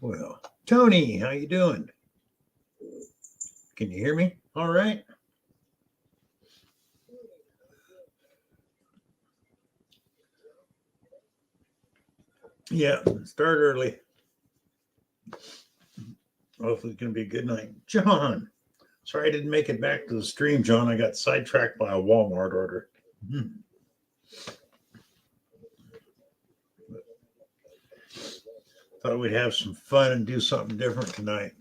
Well, Tony, how you doing? Can you hear me? All right. Yeah, start early. Hopefully, it's gonna be a good night. John, sorry I didn't make it back to the stream, John. I got sidetracked by a Walmart order. Hmm. Thought we'd have some fun and do something different tonight,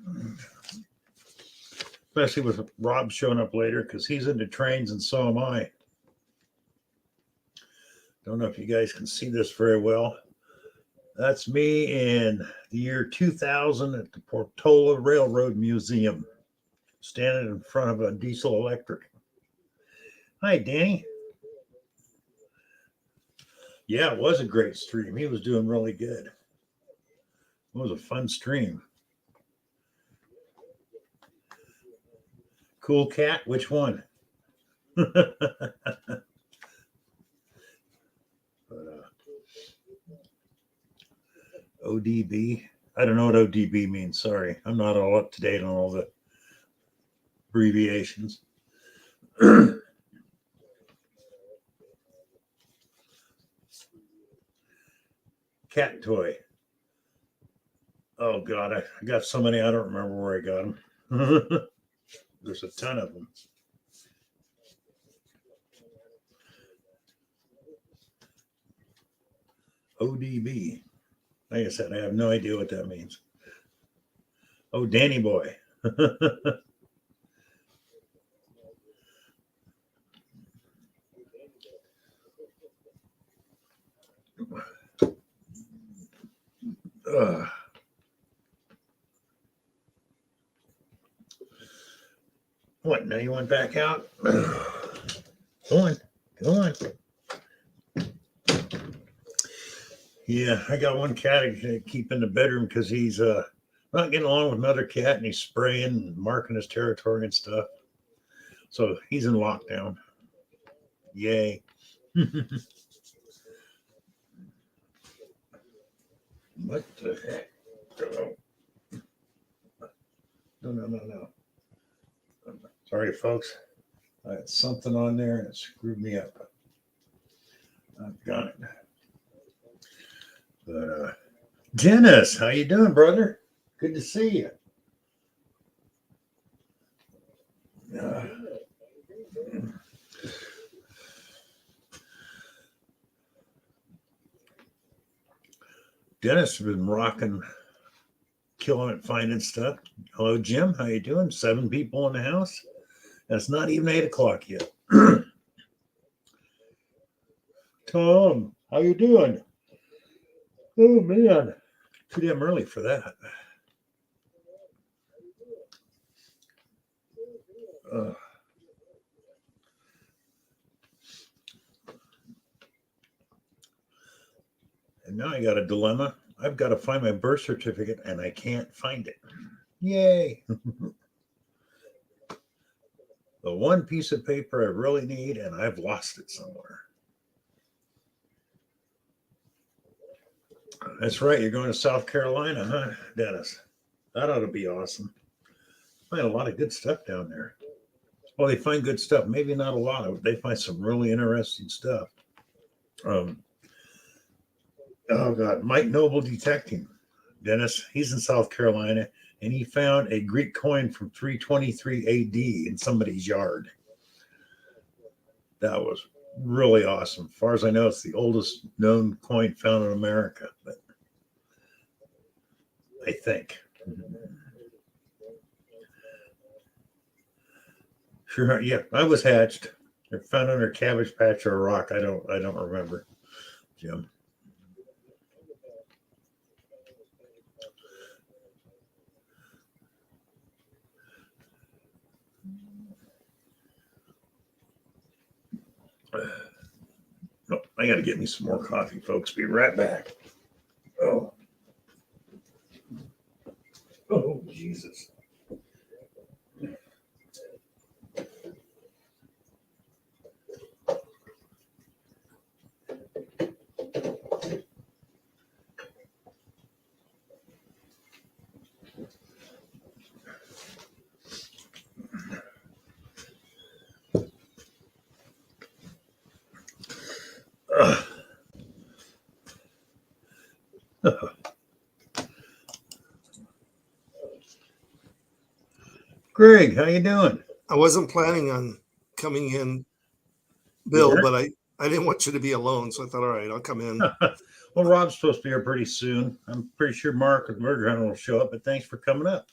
especially with Rob showing up later because he's into trains and so am I. Don't know if you guys can see this very well. That's me in the year 2000 at the Portola Railroad Museum, standing in front of a diesel electric. Hi, Danny. Yeah, it was a great stream. He was doing really good. It was a fun stream. Cool cat? Which one? but, ODB. I don't know what ODB means. Sorry. I'm not all up to date on all the abbreviations. Cat toy. Oh, God. I got so many. I don't remember where I got them. There's a ton of them. ODB. Like I said, I have no idea what that means. Oh, Danny boy. What? Now you want back out? Go on. Go on. Yeah, I got one cat I keep in the bedroom because he's not getting along with another cat and he's spraying and marking his territory and stuff. So he's in lockdown. Yay. What the heck? No. Sorry, folks. I had something on there and it screwed me up. I've got it. But Dennis, how you doing, brother? Good to see you. Dennis has been rocking, killing it, finding stuff. Hello, Jim. How you doing? 7 people in the house. That's not even 8 o'clock yet. Tom, how you doing? Oh man, too damn early for that. And now I got a dilemma. I've got to find my birth certificate and I can't find it. Yay. The one piece of paper I really need and I've lost it somewhere. That's right. You're going to South Carolina, huh, Dennis? That ought to be awesome. Find a lot of good stuff down there. Well, they find good stuff. Maybe not a lot of it. They find some really interesting stuff. Um, oh God, Mike Noble detecting. Dennis, he's in South Carolina, and he found a Greek coin from 323 AD in somebody's yard. That was really awesome. As far as I know, it's the oldest known coin found in America, but I think. Sure, yeah, I was hatched. They're found under a cabbage patch or a rock. I don't remember, Jim. Oh, I got to get me some more coffee, folks. Be right back. Oh, oh, Jesus. Greg, how you doing? I wasn't planning on coming in, You Bill, weren't? but I didn't want you to be alone, so I thought, all right, I'll come in. Well, Rob's supposed to be here pretty soon. I'm pretty sure Mark and Murder Hunter will show up, but thanks for coming up.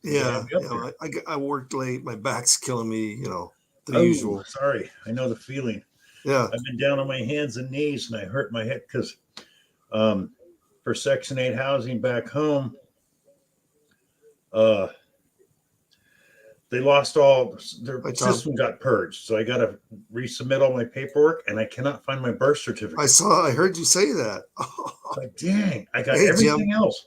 Yeah, Glad to have I worked late. My back's killing me, the Oh, usual. sorry. I know the feeling. Yeah, I've been down on my hands and knees and I hurt my head because for Section 8 housing back home, uh, they lost all their Hi, Tom. system got purged. So I got to resubmit all my paperwork and I cannot find my birth certificate. I heard you say that. But dang, I got Hey, everything Jim. else.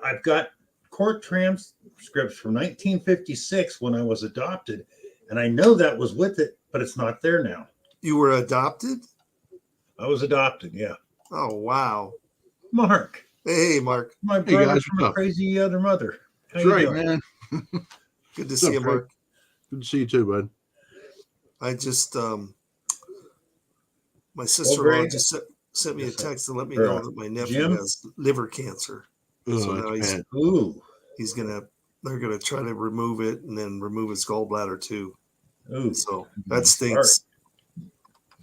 I've got court transcripts from 1956 when I was adopted, and I know that was with it, but it's not there now. You were adopted? I was adopted, yeah. Oh, wow. Mark, Hey, Mark. my Hey, brother guys, from what's a up? crazy other mother. How That's you right, doing? man. Good to What's see up, you, Greg? Mark. Good to see you too, bud. I just, my sister-in-law Greg? just sent me a Yes, sir. text to let me Or, know that my nephew Jim? has liver cancer. Oh, So that's now bad. Ooh, they're gonna try to remove it and then remove his gallbladder too. ooh. So that Sorry. stinks.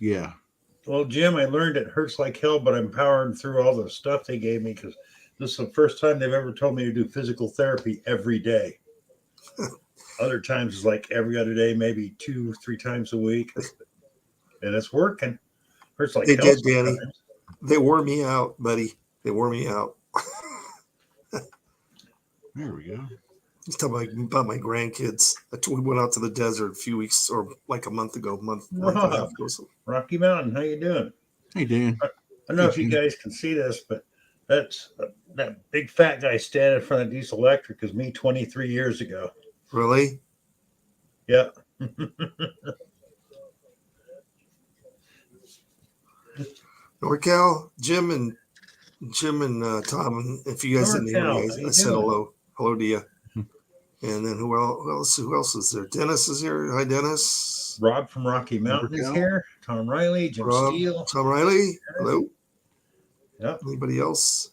Yeah. Well, Jim, I learned it hurts like hell, but I'm powering through all the stuff they gave me because this is the first time they've ever told me to do physical therapy every day. Other times it's like every other day, maybe 2-3 times a week, and it's working. Hurts like They hell did, Danny. sometimes. They wore me out, buddy. They wore me out. There we go. He's talking about my grandkids. We went out to the desert a few weeks or like a month and a half ago. So Rocky Mountain, how you doing? Hey, Dan. I don't know if you guys can see this, but that's that big fat guy standing in front of Diesel Electric is me 23 years ago. really? Yeah. NorCal, Jim and Tom. And if you guys didn't hear me, NorCal, how you I said doing? hello to you. And then who else is there? Dennis is here. Hi, Dennis. Rob from Rocky Mountain is NorCal. here. Tom Riley, Jim Rob, Steele. Tom Riley. Hello. Yep. Anybody else?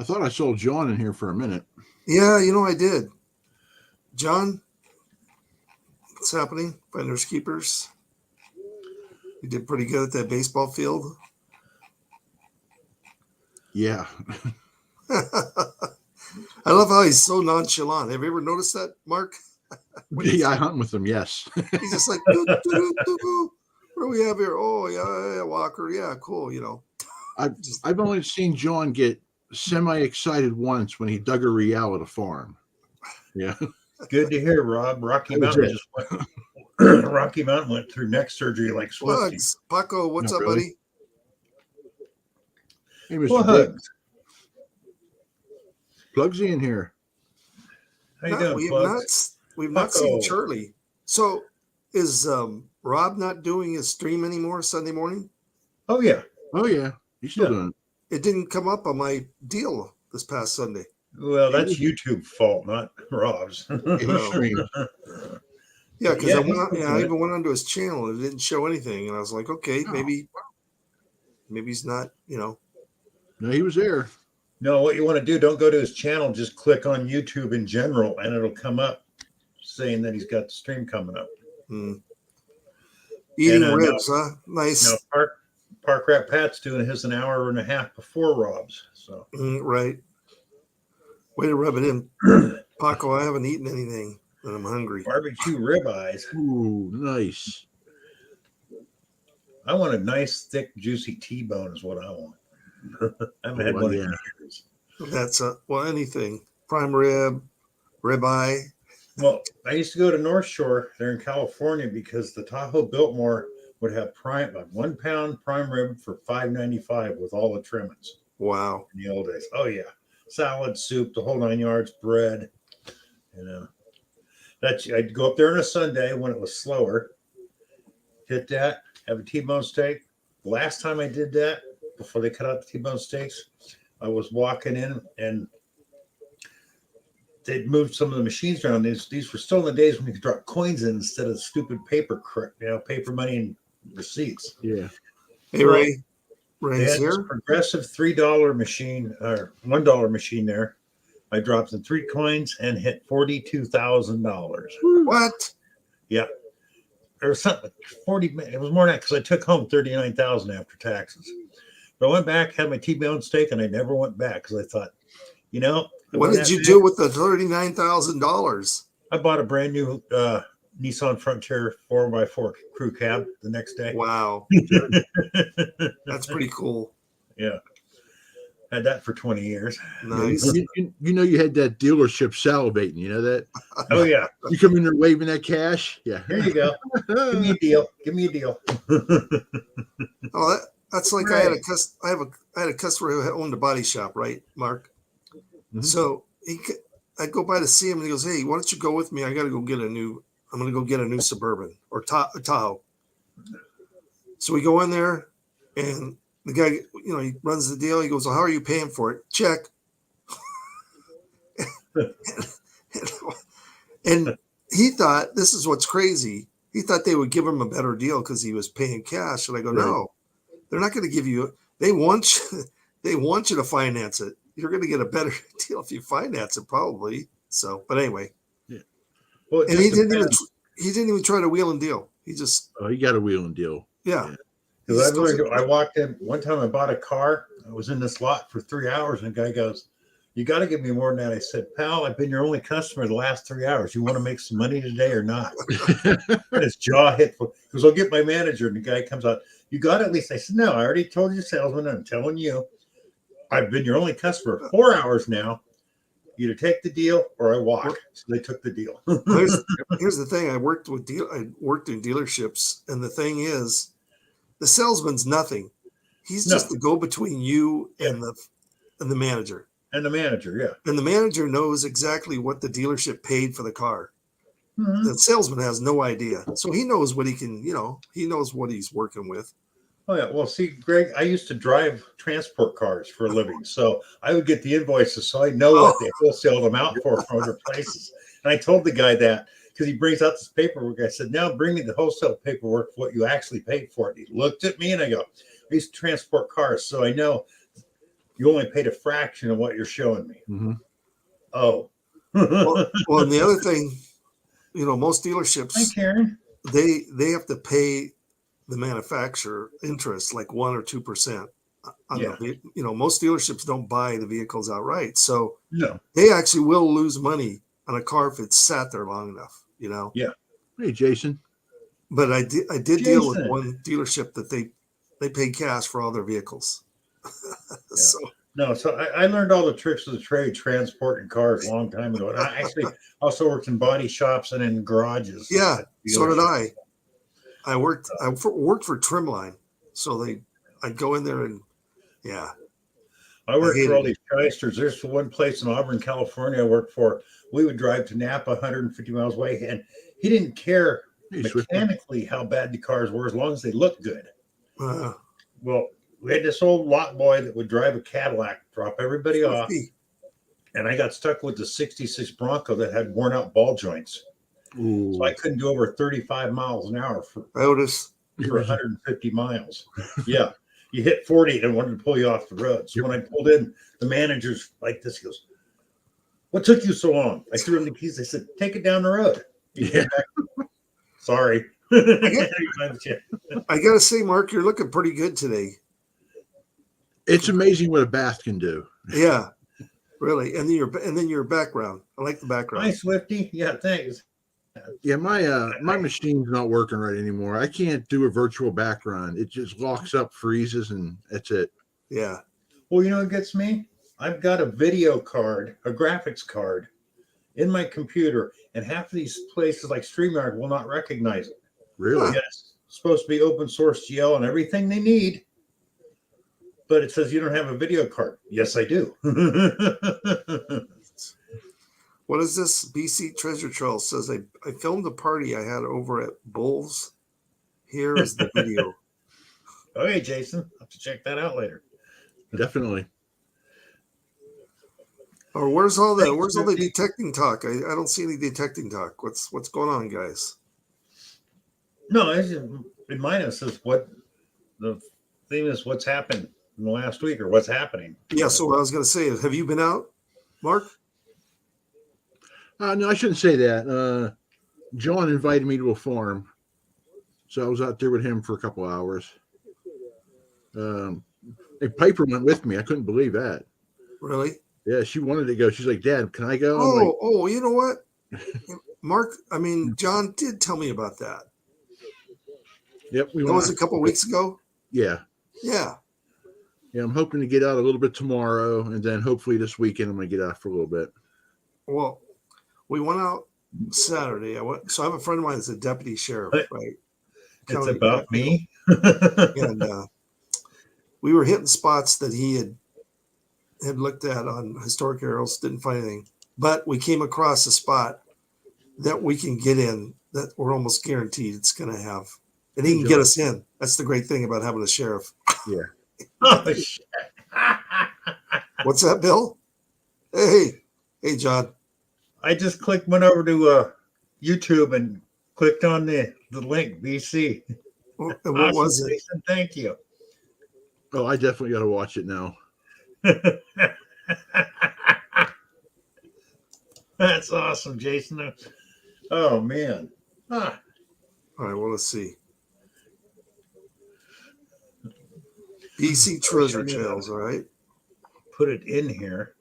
I thought I saw John in here for a minute. Yeah, I did. John, what's happening? Finders keepers. You did pretty good at that baseball field. Yeah. I love how he's so nonchalant. Have you ever noticed that, Mark? Yeah, I hunt with them. Yes. He's just like, "Doo, doo, doo, doo, doo. What do we have here? Oh, yeah, Walker. Yeah, cool. I've only seen John get semi-excited once when he dug a real at a farm. Yeah. Good to hear, Rob. Rocky That was Mountain it. just went. Rocky Mountain went through neck surgery like Swifty. Plugs. Paco, what's Not up, really. buddy? Hey, Mr. Well, Plug. hugs. Plugsy in here. How you No, doing, we've Plugs? not seen Paco. Charlie. So is Rob not doing his stream anymore Sunday morning? Oh yeah. Oh, yeah. He's still Yeah. doing it. It didn't come up on my deal this past Sunday. Well, that's YouTube's fault, not Rob's. Yeah, he streams. Yeah, because Yeah, I he's been doing even went onto his channel and it didn't show anything, and I was like, okay, Oh. maybe he's not. No, he was there. No, what you want to do, don't go to his channel, just click on YouTube in general and it'll come up saying that he's got the stream coming up. Eating And, ribs, huh? Nice. Now Park Rat Pat's doing his an hour and a half before Rob's. So Right. Way to rub it in, Paco. I haven't eaten anything, and I'm hungry. barbecue ribeyes. Ooh, nice. I want a nice, thick, juicy T-bone is what I want. I haven't had Oh, one yeah. in years. That's anything. Prime rib, ribeye. Well, I used to go to North Shore there in California because the Tahoe Biltmore would have 1 pound prime rib for $5.95 with all the trimmings Wow. in the old days. Oh yeah, salad, soup, the whole 9 yards, bread. I'd go up there on a Sunday when it was slower, hit that, have a T-bone steak. Last time I did that, before they cut out the T-bone steaks, I was walking in and they'd moved some of the machines around. These were still in the days when you could drop coins in instead of stupid paper money and receipts. Yeah. Hey, Ray. They had this here. progressive $3 machine or $1 machine there. I dropped in 3 coins and hit $42,000. What? Yeah, or something 40. It was more than that because I took home 39,000 after taxes. But I went back, had my T-bone steak, and I never went back because I thought, you know, What did you do with the $39,000? I bought a brand new Nissan Frontier 4x4 crew cab the next day. Wow, that's pretty cool. Yeah, had that for 20 years. Nice. You know you had that dealership salivating. You know that? Oh yeah, You come in there waving that cash. Yeah. here you go. Give me a deal. Give me a deal. Oh, that's like I had a customer who owned a body shop, right, Mark? Mhm. So I go by to see him, and he goes, "Hey, why don't you go with me? I'm going to go get a new Suburban or Tahoe." So we go in there, and the guy, he runs the deal. He goes, "Well, how are you paying for it?" Check. And he thought, this is what's crazy. He thought they would give him a better deal because he was paying cash. And I go, no, they're not going to give you. They want you to finance it. You're going to get a better deal if you finance it, probably. So, but anyway. Yeah. Well, And he didn't even try to wheel and deal. He just, He got a wheel and deal. yeah. because I walked in one time. I bought a car. I was in this lot for 3 hours, and the guy goes, "You got to give me more than that." I said, "Pal, I've been your only customer the last 3 hours. You want to make some money today or not?" And his jaw hit. He goes, "I'll get my manager." And the guy comes out, "You got at least?" I said, "No, I already told you, salesman. I'm telling you, I've been your only customer for 4 hours now. Either take the deal or I walk." So they took the deal. Here's the thing. I worked in dealerships, and the thing is, the salesman's nothing. He's just the go between you and the manager. And the manager, yeah. And the manager knows exactly what the dealership paid for the car. Mhm. The salesman has no idea. So he knows what he can, he knows what he's working with. Oh yeah. Well, see, Greg, I used to drive transport cars for a living, so I would get the invoices, so I know what they wholesale them out for from other places. And I told the guy that because he brings out this paperwork. I said, "Now bring me the wholesale paperwork for what you actually paid for it." He looked at me and I go, "I used to transport cars, so I know you only paid a fraction of what you're showing me." Mm-hmm. Oh. Well, and the other thing, most dealerships, Hi, Karen. they have to pay the manufacturer interest, like 1 or 2%. Most dealerships don't buy the vehicles outright, so No. they actually will lose money on a car if it's sat there long enough. Yeah. Hey, Jason. But I did deal with one dealership that they paid cash for all their vehicles. So No, so I learned all the tricks of the trade transporting cars a long time ago. And I actually also worked in body shops and in garages. yeah, so did I. I worked for Trimline, so I'd go in there and I worked for all these shysters. There's one place in Auburn, California I worked for. We would drive to Napa 150 miles away, and he didn't care mechanically how bad the cars were as long as they looked good. Well, we had this old lot boy that would drive a Cadillac, drop everybody off, and I got stuck with the 66 Bronco that had worn out ball joints. Ooh. So I couldn't do over 35 miles an hour for 150 miles. Yeah. You hit 40 and wanted to pull you off the road. So when I pulled in, the manager's like this. He goes, "What took you so long?" I threw him the keys. I said, "Take it down the road." Yeah. Sorry. I gotta say, Mark, you're looking pretty good today. It's amazing what a bath can do. Yeah, really. And then your background. I like the background. Hi, Swifty. Yeah, thanks. Yeah, my machine's not working right anymore. I can't do a virtual background. It just locks up, freezes, and that's it. Yeah. Well, you know what gets me? I've got a video card, a graphics card in my computer, and half of these places like StreamYard will not recognize it. Really? Yes, it's supposed to be open source GL and everything they need, but it says you don't have a video card. Yes, I do. What is this? BC Treasure Trail says I filmed a party I had over at Bulls. Here is the video. Okay, Jason, I'll have to check that out later. Definitely. Or where's all the detecting talk? I don't see any detecting talk. What's going on, guys? No, in mine it says what the theme is what's happened in the last week or what's happening. Yeah. So what I was going to say is, have you been out, Mark? No, I shouldn't say that. John invited me to a farm, so I was out there with him for a couple hours. And Piper went with me. I couldn't believe that. Really? Yeah, she wanted to go. She's like, "Dad, can I go?" I'm like, Oh, you know what? Mark, I mean, John did tell me about that. "Yep, we That went." was a couple weeks ago. Yeah, Yeah. yeah. I'm hoping to get out a little bit tomorrow, and then hopefully this weekend I'm gonna get out for a little bit. Well, we went out Saturday. So I have a friend of mine that's a deputy sheriff, right? It's County about deputy. me. And we were hitting spots that he had looked at on historic aerials, didn't find anything. But we came across a spot that we can get in that we're almost guaranteed it's going to have. And he can get us in. That's the great thing about having a sheriff. Yeah. Oh, shit. What's that, Bill? Hey, John. I just went over to YouTube and clicked on the link, BC. What Awesome, was it? Jason, thank you. Oh, I definitely got to watch it now. That's awesome, Jason. Oh, man. Ah. All right, well, let's see. BC Treasure Trails, all right? Put it in here.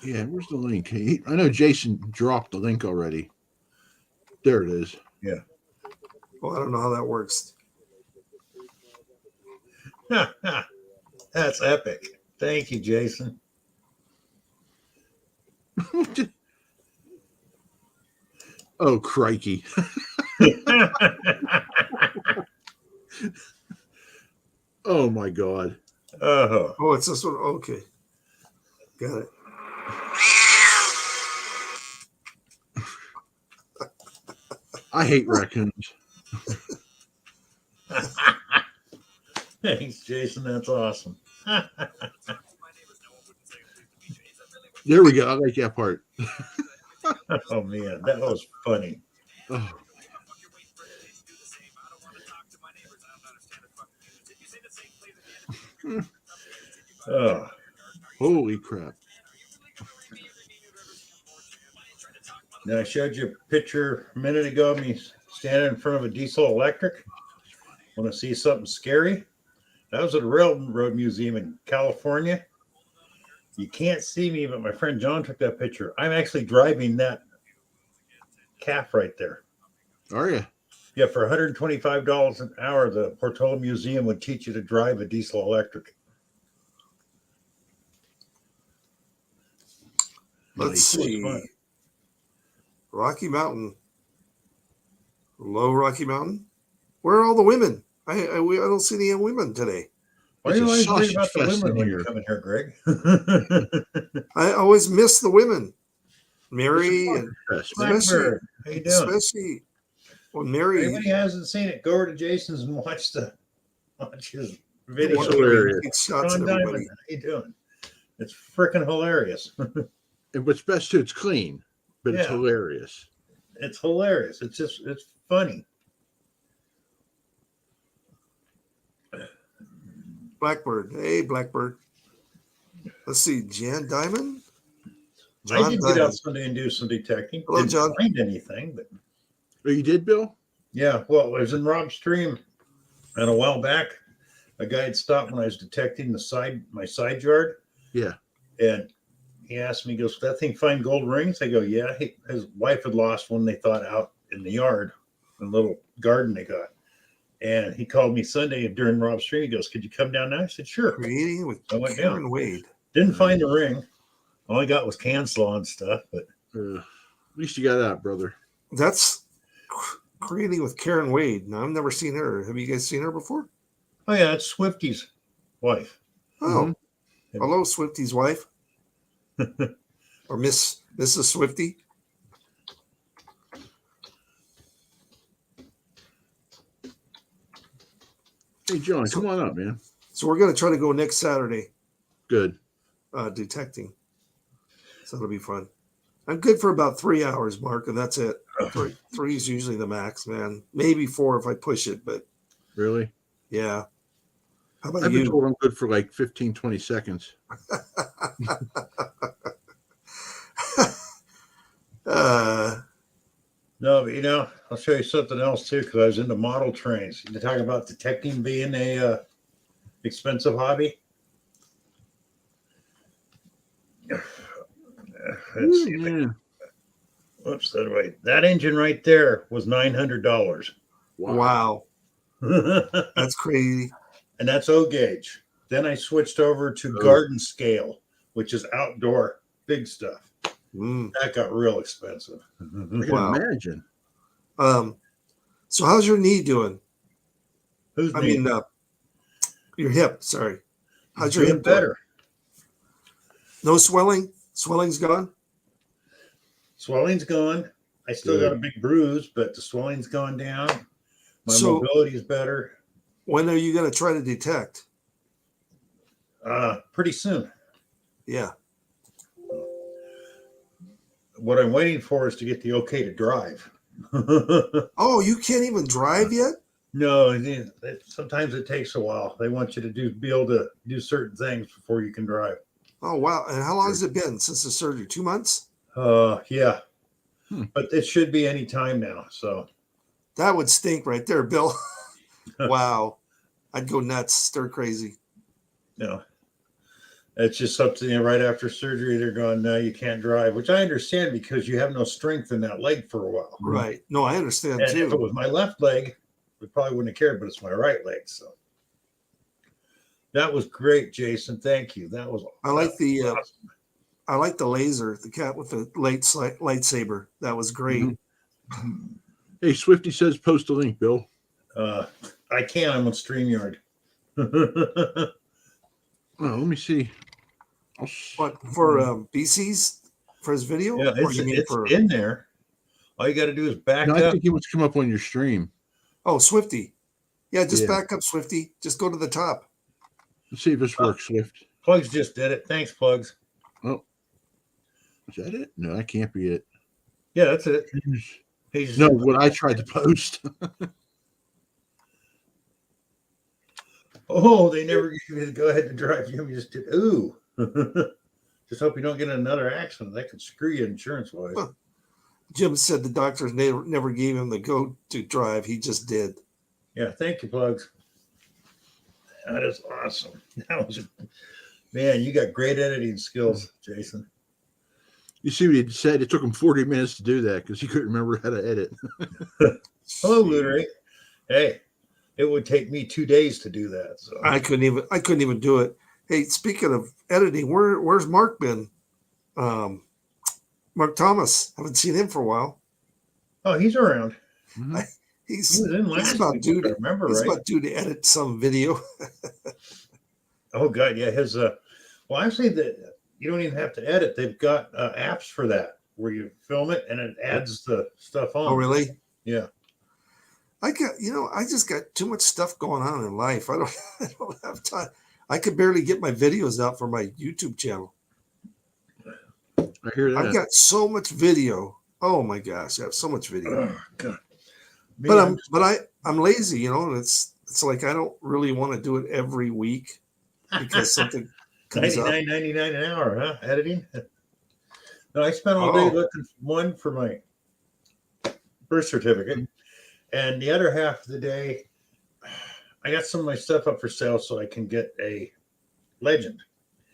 Yeah, where's the link? I know Jason dropped the link already. There it is. Yeah. Well, I don't know how that works. That's epic. Thank you, Jason. Oh, crikey. Oh, my God. Oh. Oh, it's this one. Okay. Got it. I hate raccoons. Thanks, Jason. That's awesome. There we go. I like that part. Oh, man. That was funny. Oh. Oh. Holy crap. Now, I showed you a picture a minute ago of me standing in front of a diesel electric. Want to see something scary? That was at a railroad museum in California. You can't see me, but my friend John took that picture. I'm actually driving that calf right there. Are you? Yeah, for $125 an hour, the Portola Museum would teach you to drive a diesel electric. Let's Nice. see. Rocky Mountain. Low Rocky Mountain. Where are all the women? I don't see any women today. Why It's are you a always worried sausage about the fest women in when you here. come in here, Greg? I always miss the women. Mary and Yes, man. Blackbird, how you doing? especially well, Mary. Anybody hasn't seen it, go over to Jason's and watch his video. It's hilarious. Takes shots John at Diamond, everybody. how you doing? It's freaking hilarious. And what's best too, it's clean, but it's Yeah. hilarious. It's hilarious. It's funny. Blackbird. Hey, Blackbird. Let's see. Jan Diamond. I did get out Sunday and do some detecting. Hello, Didn't John. find anything, but Oh, you did, Bill? yeah. Well, I was in Rob Stream, and a while back, a guy had stopped when I was detecting my side yard, Yeah. and he asked me, he goes, "That thing find gold rings?" I go, "Yeah." His wife had lost one they thought out in the yard, a little garden they got. And he called me Sunday during Rob's stream. He goes, "Could you come down now?" I said, "Sure." Creating with I went Karen down. Wade. Didn't find the ring. All I got was can slaw and stuff. But At least you got that, brother. That's creating with Karen Wade. Now I've never seen her. Have you guys seen her before? oh yeah, it's Swifty's wife. Oh, Mhm. hello, Swifty's wife, or Mrs. Swifty. Hey, John, come on up, man. So we're going to try to go next Saturday Good. detecting. So it'll be fun. I'm good for about 3 hours, Mark, and that's it. Three is usually the max, man. Maybe 4 if I push it, but Really? Yeah. How about I've been you? told I'm good for like 15, 20 seconds. uh, No, but I'll show you something else too, because I was into model trains. You talking about detecting being a expensive hobby? Let's Ooh, see. man. Whoops, that way. That engine right there was $900. wow. And That's crazy. that's O gauge. Then I switched over to Oh. garden scale, which is outdoor big stuff. Mm, That got real expensive. I can Wow. imagine. So how's your knee doing? Who's I me? mean, your hip. Sorry. How's your Doing hip doing? better? No swelling? Swelling's gone? Swelling's gone. I still Good. got a big bruise, but the swelling's gone down. My So- mobility's better. When are you going to try to detect? Pretty soon. Yeah. What I'm waiting for is to get the okay to drive. Oh, you can't even drive yet? No, sometimes it takes a while. They want you to be able to do certain things before you can drive. Oh, wow. And how long has it been since the surgery? 2 months? Yeah. Hmm. But it should be any time now. So That would stink right there, Bill. Wow. I'd go nuts, stir crazy. it's just something right after surgery, they're going, no, you can't drive, which I understand because you have no strength in that leg for a while. Right. No, I understand And if it too. was my left leg, we probably wouldn't have cared, but it's my right leg. So that was great, Jason. Thank you. That was I like the awesome. I like the laser, the cat with the lightsaber. That was great. Mhm. Hey, Swifty says post a link, Bill. I can. I'm on StreamYard. Oh, let me see. What for BC's for his video? Yeah, Or you mean it's for in there. All you got to do is back No, I up. think he wants to come up on your stream. Swifty. Yeah, just Yeah. back up, Swifty. Just go to the top. Let's see if this works, Swift. Plugs just did it. Thanks, Plugs. Is that it? No, that can't be it. Yeah, that's it. He's No, what I tried to post. Oh, they never give you the go ahead to drive. You just did. Ooh. Just hope you don't get in another accident. That could screw you insurance wise. Huh. Jim said the doctors never gave him the go to drive. He just did. Yeah, thank you, Plugs. That is awesome. That was, man, you got great editing skills, Jason. You see what he said? It took him 40 minutes to do that because he couldn't remember how to edit. Hello, Ludery. Hey, it would take me 2 days to do that. So I couldn't even do it. Hey, speaking of editing, where's Mark been? Mark Thomas. Haven't seen him for a while. oh, he's around. Mhm. He He's was in last about week, due if I to remember he's right. about due to edit some video. Oh God, yeah. His well, actually, you don't even have to edit. They've got apps for that where you film it and it adds the stuff on. Oh, really? Yeah. I just got too much stuff going on in life. I don't have time. I could barely get my videos out for my YouTube channel. I hear that. I've got so much video. Oh my gosh, I have so much video. Oh God. Me, But I'm lazy, and it's like I don't really want to do it every week because something comes up. $99.99 an hour, huh? Editing. No, I spent all day Oh. looking one for my birth certificate, and the other half of the day, I got some of my stuff up for sale so I can get a legend.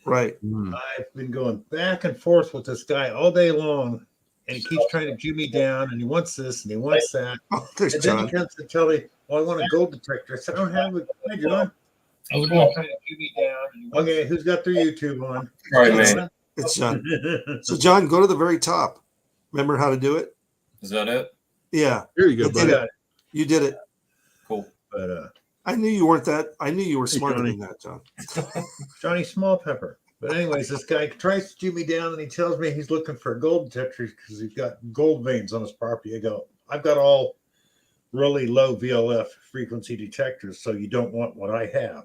Right. Mm. I've been going back and forth with this guy all day long, and he keeps trying to Jew me down, and he wants this and he wants that. Oh, there's And then he John. comes to tell me, "Well, I want a gold detector." I said, "I don't have it." Hi, John. How's it going? Trying to Jew me down. Okay, who's got their YouTube on? All right, man. It's John. So John, go to the very top. Remember how to do it? Is that it? Yeah, There you go, You buddy. did it. You did it. Cool. But I knew you weren't that. I knew you were Hey, smarter Johnny. than that, John. Johnny Small Pepper. But anyways, this guy tries to Jew me down, and he tells me he's looking for a gold detector because he's got gold veins on his property. I go, I've got all really low VLF frequency detectors, so you don't want what I have.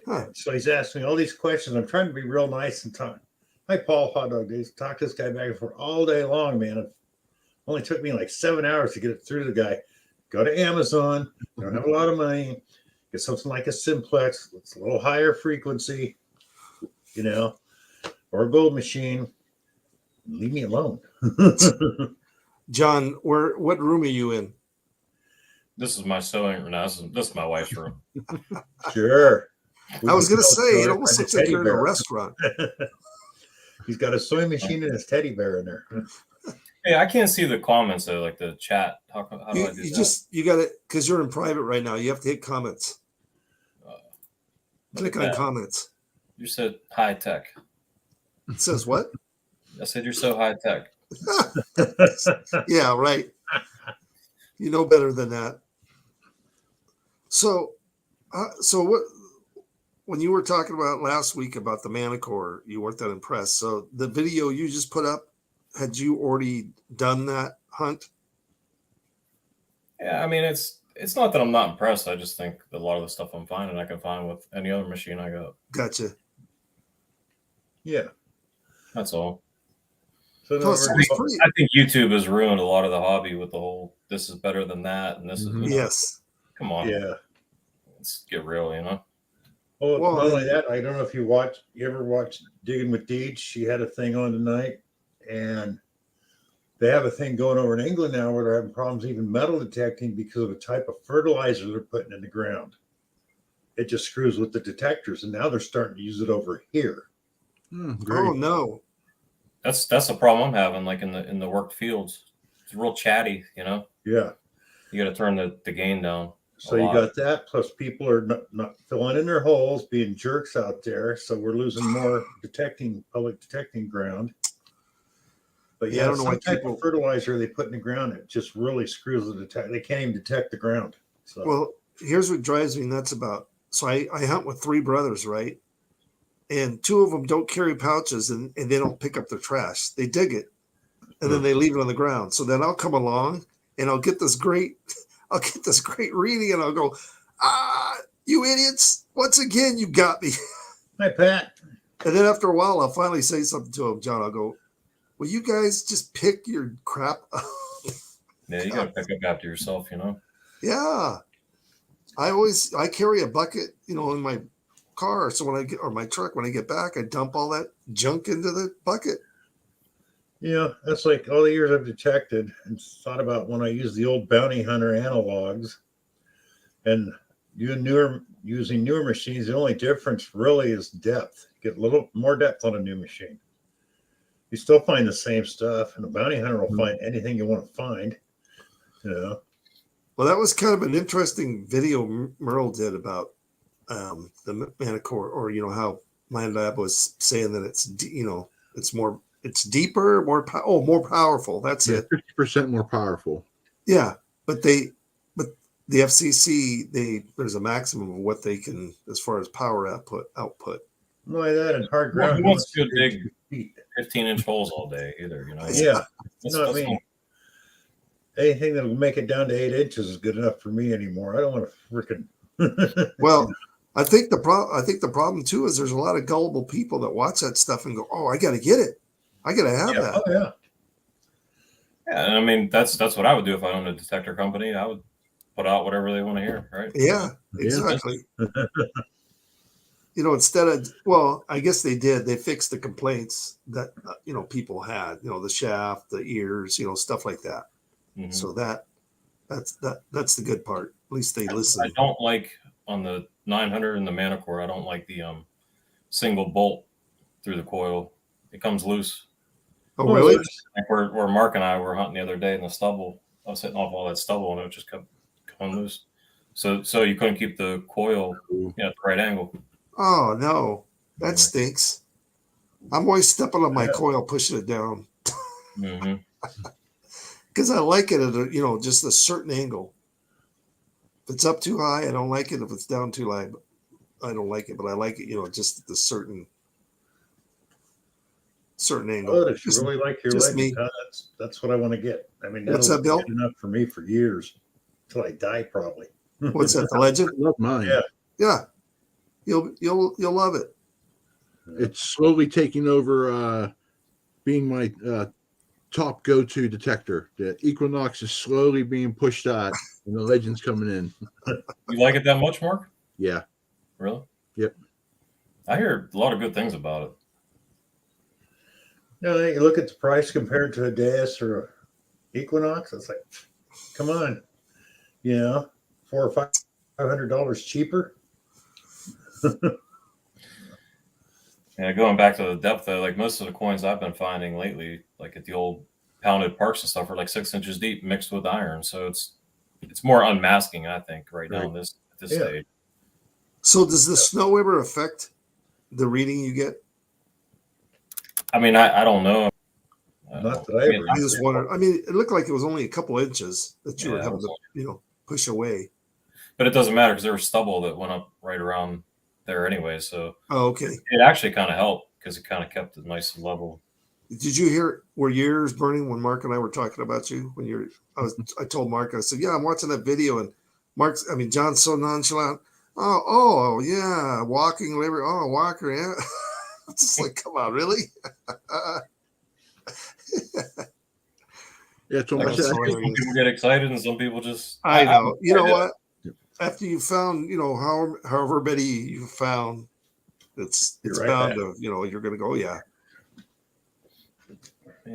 Huh. So he's asking me all these questions. I'm trying to be real nice and talk. Hi, Paul Hot Dog Days. Talk to this guy back and forth all day long, man. It only took me like 7 hours to get it through the guy. go to Amazon. Don't have a lot of money. Get something like a Simplex. It's a little higher frequency, or a gold machine. Leave me alone. John, what room are you in? This is my sewing. No, this is my wife's room. Sure. I was going to say, it Find almost a looks like teddy you're in a bear. restaurant. He's got a sewing machine and his teddy bear in there. Hey, I can't see the comments though, like the chat. How do I do You got it because you're in private right now. You have to hit comments. that? Click on comments. You said high tech. It says what? I said you're so high tech. Yeah, right. You know better than that. So what? When you were talking about last week about the Manicore, you weren't that impressed. So the video you just put up, had you already done that hunt? Yeah, I mean it's not that I'm not impressed. I just think that a lot of the stuff I'm finding I can find with any other machine I got. Gotcha. Yeah. That's all. So in other Plus, it words, was pretty. I think YouTube has ruined a lot of the hobby with the whole this is better than that and this is Yes. come on. yeah. Let's get real, you know. Well, Well, not only that, I don't know if you ever watched Digging with Deeds. She had a thing on tonight, and they have a thing going over in England now where they're having problems even metal detecting because of the type of fertilizer they're putting in the ground. It just screws with the detectors, and now they're starting to use it over here. Great. Oh no. That's the problem I'm having, like in the work fields. It's real chatty, you know. Yeah. You got to turn the gain down. So you got that, plus people are not filling in their holes, being jerks out there. So we're losing more public detecting ground. But Yeah, I yeah, don't know why some type people- of fertilizer they put in the ground, it just really screws the detect. They can't even detect the ground. So Well, here's what drives me nuts about. So I hunt with three brothers, right? And two of them don't carry pouches and they don't pick up their trash. They dig it and then they leave it on the ground. So then I'll come along and I'll get this great reading and I'll go, you idiots. Once again, you got me. hi, Pat. And then after a while, I'll finally say something to him, John. I'll go, will you guys just pick your crap up? Yeah, you got to pick up after yourself, you know. Yeah. I carry a bucket, in my car. So or my truck, when I get back, I dump all that junk into the bucket. Yeah, that's like all the years I've detected and thought about when I use the old bounty hunter analogs and using newer machines. The only difference really is depth. Get a little more depth on a new machine. You still find the same stuff, and a bounty hunter will find anything you want to find. Well, that was kind of an interesting video Merle did about the Manicore, or how Mind Lab was saying that it's deeper, more powerful. That's it. 50% more powerful. Yeah, but the FCC, there's a maximum of what they can as far as power output. Not only that, and hard Well, ground. who wants to dig 2 feet. 15-inch holes all day either, you know. Yeah, That's, you know what I that's mean. Anything that'll make it down to 8 inches is good enough for me anymore. I don't want to freaking. Well, I think the problem too is there's a lot of gullible people that watch that stuff and go, "Oh, I got to get it. I got to have that." Oh yeah. Yeah, and I mean that's what I would do if I owned a detector company. I would put out whatever they want to hear, right? Yeah, exactly. Instead of, I guess they did. They fixed the complaints that people had. The shaft, the ears, stuff like that. Mhm. So that's the good part. At least they listen. I don't like on the 900 and the Manicore. I don't like the single bolt through the coil. It comes loose. Oh, really? Like where Mark and I were hunting the other day in the stubble. I was hitting off all that stubble and it just kept coming loose. So you couldn't keep the coil at the right angle. Oh no, that stinks. I'm always stepping on my coil, pushing it down Mm-hmm. because I like it at just a certain angle. If it's up too high, I don't like it. If it's down too high, I don't like it. But I like it, just at the certain angle. Oh, if you really like your just legs, me. that's what I want to get. I mean, What's that'll that, Bill? be good enough for me for years until I die, probably. What's that? The Legend? I love mine. Yeah. Yeah, you'll love it. It's slowly taking over being my top go-to detector. The Equinox is slowly being pushed out, and the Legend's coming in. You like it that much, Mark? Yeah. Really? Yep. I hear a lot of good things about it. You look at the price compared to a Deus or a Equinox. It's like, come on, $400 or $500 cheaper. Yeah, going back to the depth though, like most of the coins I've been finding lately, like at the old pounded parks and stuff, are like 6 inches deep mixed with iron. So it's more unmasking, I think, right now at this stage. So does the snow ever affect the reading you get? I mean, I don't know. Not that I ever. I just wondered. I mean, it looked like it was only a couple inches that you were Yeah, having to, push away. But it doesn't matter because there was stubble that went up right around there anyway. So Oh, okay. it actually kind of helped because it kind of kept it nice and level. Did you hear? Were your ears burning when Mark and I were talking about you? I told Mark. I said, "Yeah, I'm watching that video," and John's so nonchalant. Oh, yeah, walking, whatever. Oh, Walker, yeah. It's just like, come on, really? Yeah, so That much. was Some hilarious. people get excited and some people just. I know. You know I- what? After you found, however many you found, it's You're right bound back. to, you're going to go, yeah.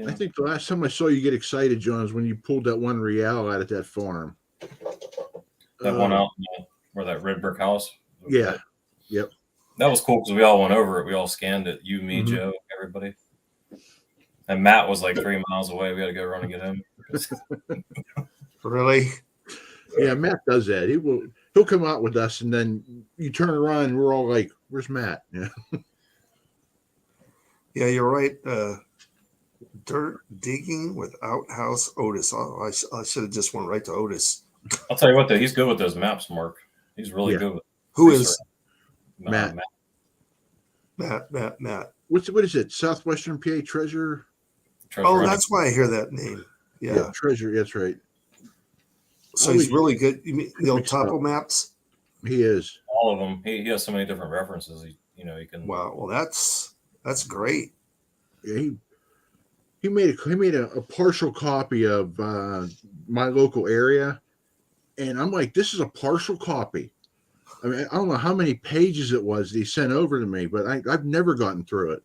I think the last time I saw you get excited, John, is when you pulled that one real out at that farm. That one out where that red brick house. Yeah. Yep. That was cool because we all went over it. We all scanned it. You, me, Mhm. Joe, everybody. And Matt was like 3 miles away. We had to go run and get him. Really? Yeah, Matt does that. He'll come out with us, and then you turn around, and we're all like, "Where's Matt?" Yeah. Yeah, you're right. Dirt digging with Outhouse Otis. Oh, I should have just went right to Otis. I'll tell you what, though, he's good with those maps, Mark. He's really Yeah. good with Who research. is Matt. Matt? What is it? Southwestern PA Treasure? Treasure Oh, Hunting. that's why I hear that name. Yeah. Treasure. That's right. So he's really good. You mean the old topo maps? He is. All of them. He has so many different references. He can. Wow. Well, that's great. Yeah, he made a partial copy of my local area, and I'm like, this is a partial copy. I mean, I don't know how many pages it was that he sent over to me, but I've never gotten through it.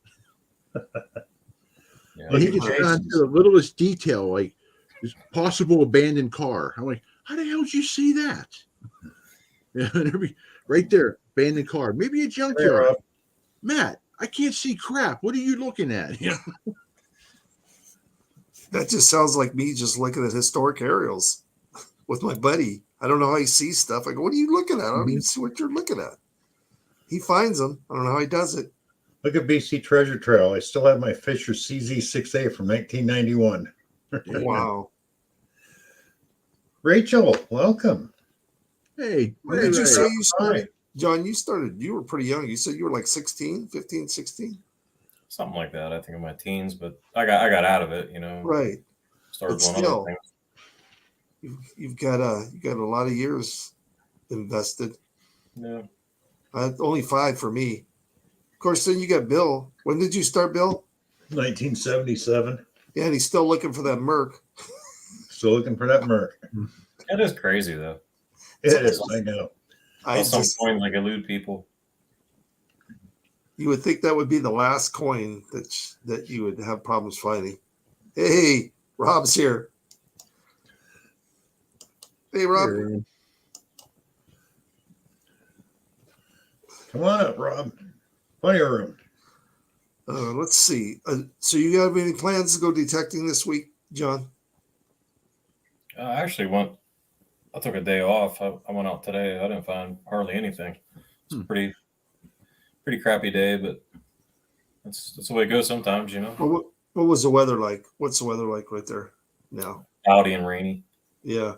Yeah. And he gets down to the littlest detail, like this possible abandoned car. I'm like, how the hell did you see that? Yeah, right there, abandoned car, maybe a Hey, junkyard. Rob. Matt, I can't see crap. What are you looking at? Yeah. That just sounds like me just looking at historic aerials with my buddy. I don't know how he sees stuff. I go, what are you looking at? I don't even see what you're looking at. He finds them. I don't know how he does it. Look at BC Treasure Trail. I still have my Fisher CZ6A from 1991. Wow. Rachel, welcome. Hey, When did you Ray. say you started? John, you were pretty young. You said you were like 16, 15, 16? Something like that. I think in my teens, but I got out of it. Right. Started But doing still, other things. You've got a lot of years invested. Yeah. Only 5 for me. Of course, then you got Bill. When did you start, Bill? 1977. Yeah, and he's still looking for that Merc. Still looking for that Merc. It is crazy though. It is. I know. Some coins like elude people. You would think that would be the last coin that you would have problems finding. Hey, Rob's here. Hey, Rob. Here. Come on up, Rob. Plenty of room. Let's see. So you have any plans to go detecting this week, John? I actually I took a day off. I went out today. I didn't find hardly anything. It's a pretty crappy day, but that's the way it goes sometimes, What was the weather like? What's the weather like right there now? Cloudy and rainy. Yeah.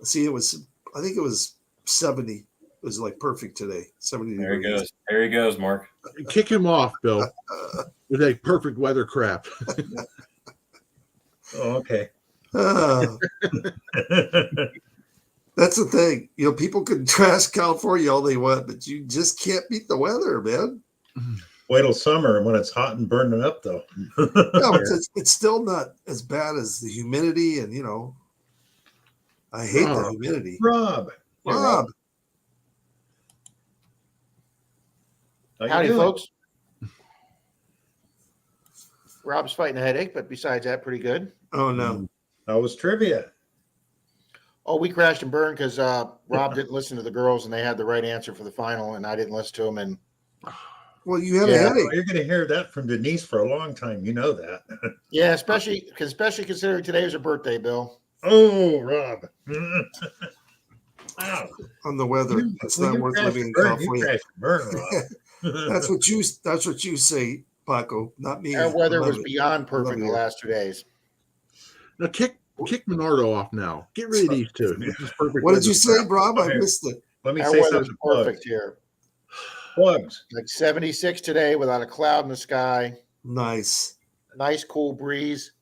See, I think it was 70. It was like perfect today. 70 There he degrees. goes. There he goes, Mark. Kick him off, Bill, with that perfect weather crap. Oh, okay. That's the thing. People can trash California all they want, but you just can't beat the weather, man. Wait till summer when it's hot and burning up, though. No, it's still not as bad as the humidity, and I hate the humidity. Rob, Rob, how you Howdy, doing? folks. Rob's fighting a headache, but besides that, pretty good. oh no, How was trivia? Oh, we crashed and burned because Rob didn't listen to the girls, and they had the right answer for the final, and I didn't listen to them. And well, you had a Yeah, headache. you're going to hear that from Denise for a long time. You know that. yeah, especially considering today was her birthday, Bill. Oh, Rob. Wow. On the weather. It's When not you worth crash living and in burn, you California. crash and burn, Rob. That's what you say, Paco, not me. Our weather I love was it. beyond Love perfect the you. last 2 days. Now kick Minardo off now. Get rid of these two. This is perfect What did you weather. say, Rob? I Okay. missed it. Let me Our say weather's something to plugs. perfect here. Plugs. Like 76 today without a cloud in the sky. Nice. Nice cool breeze.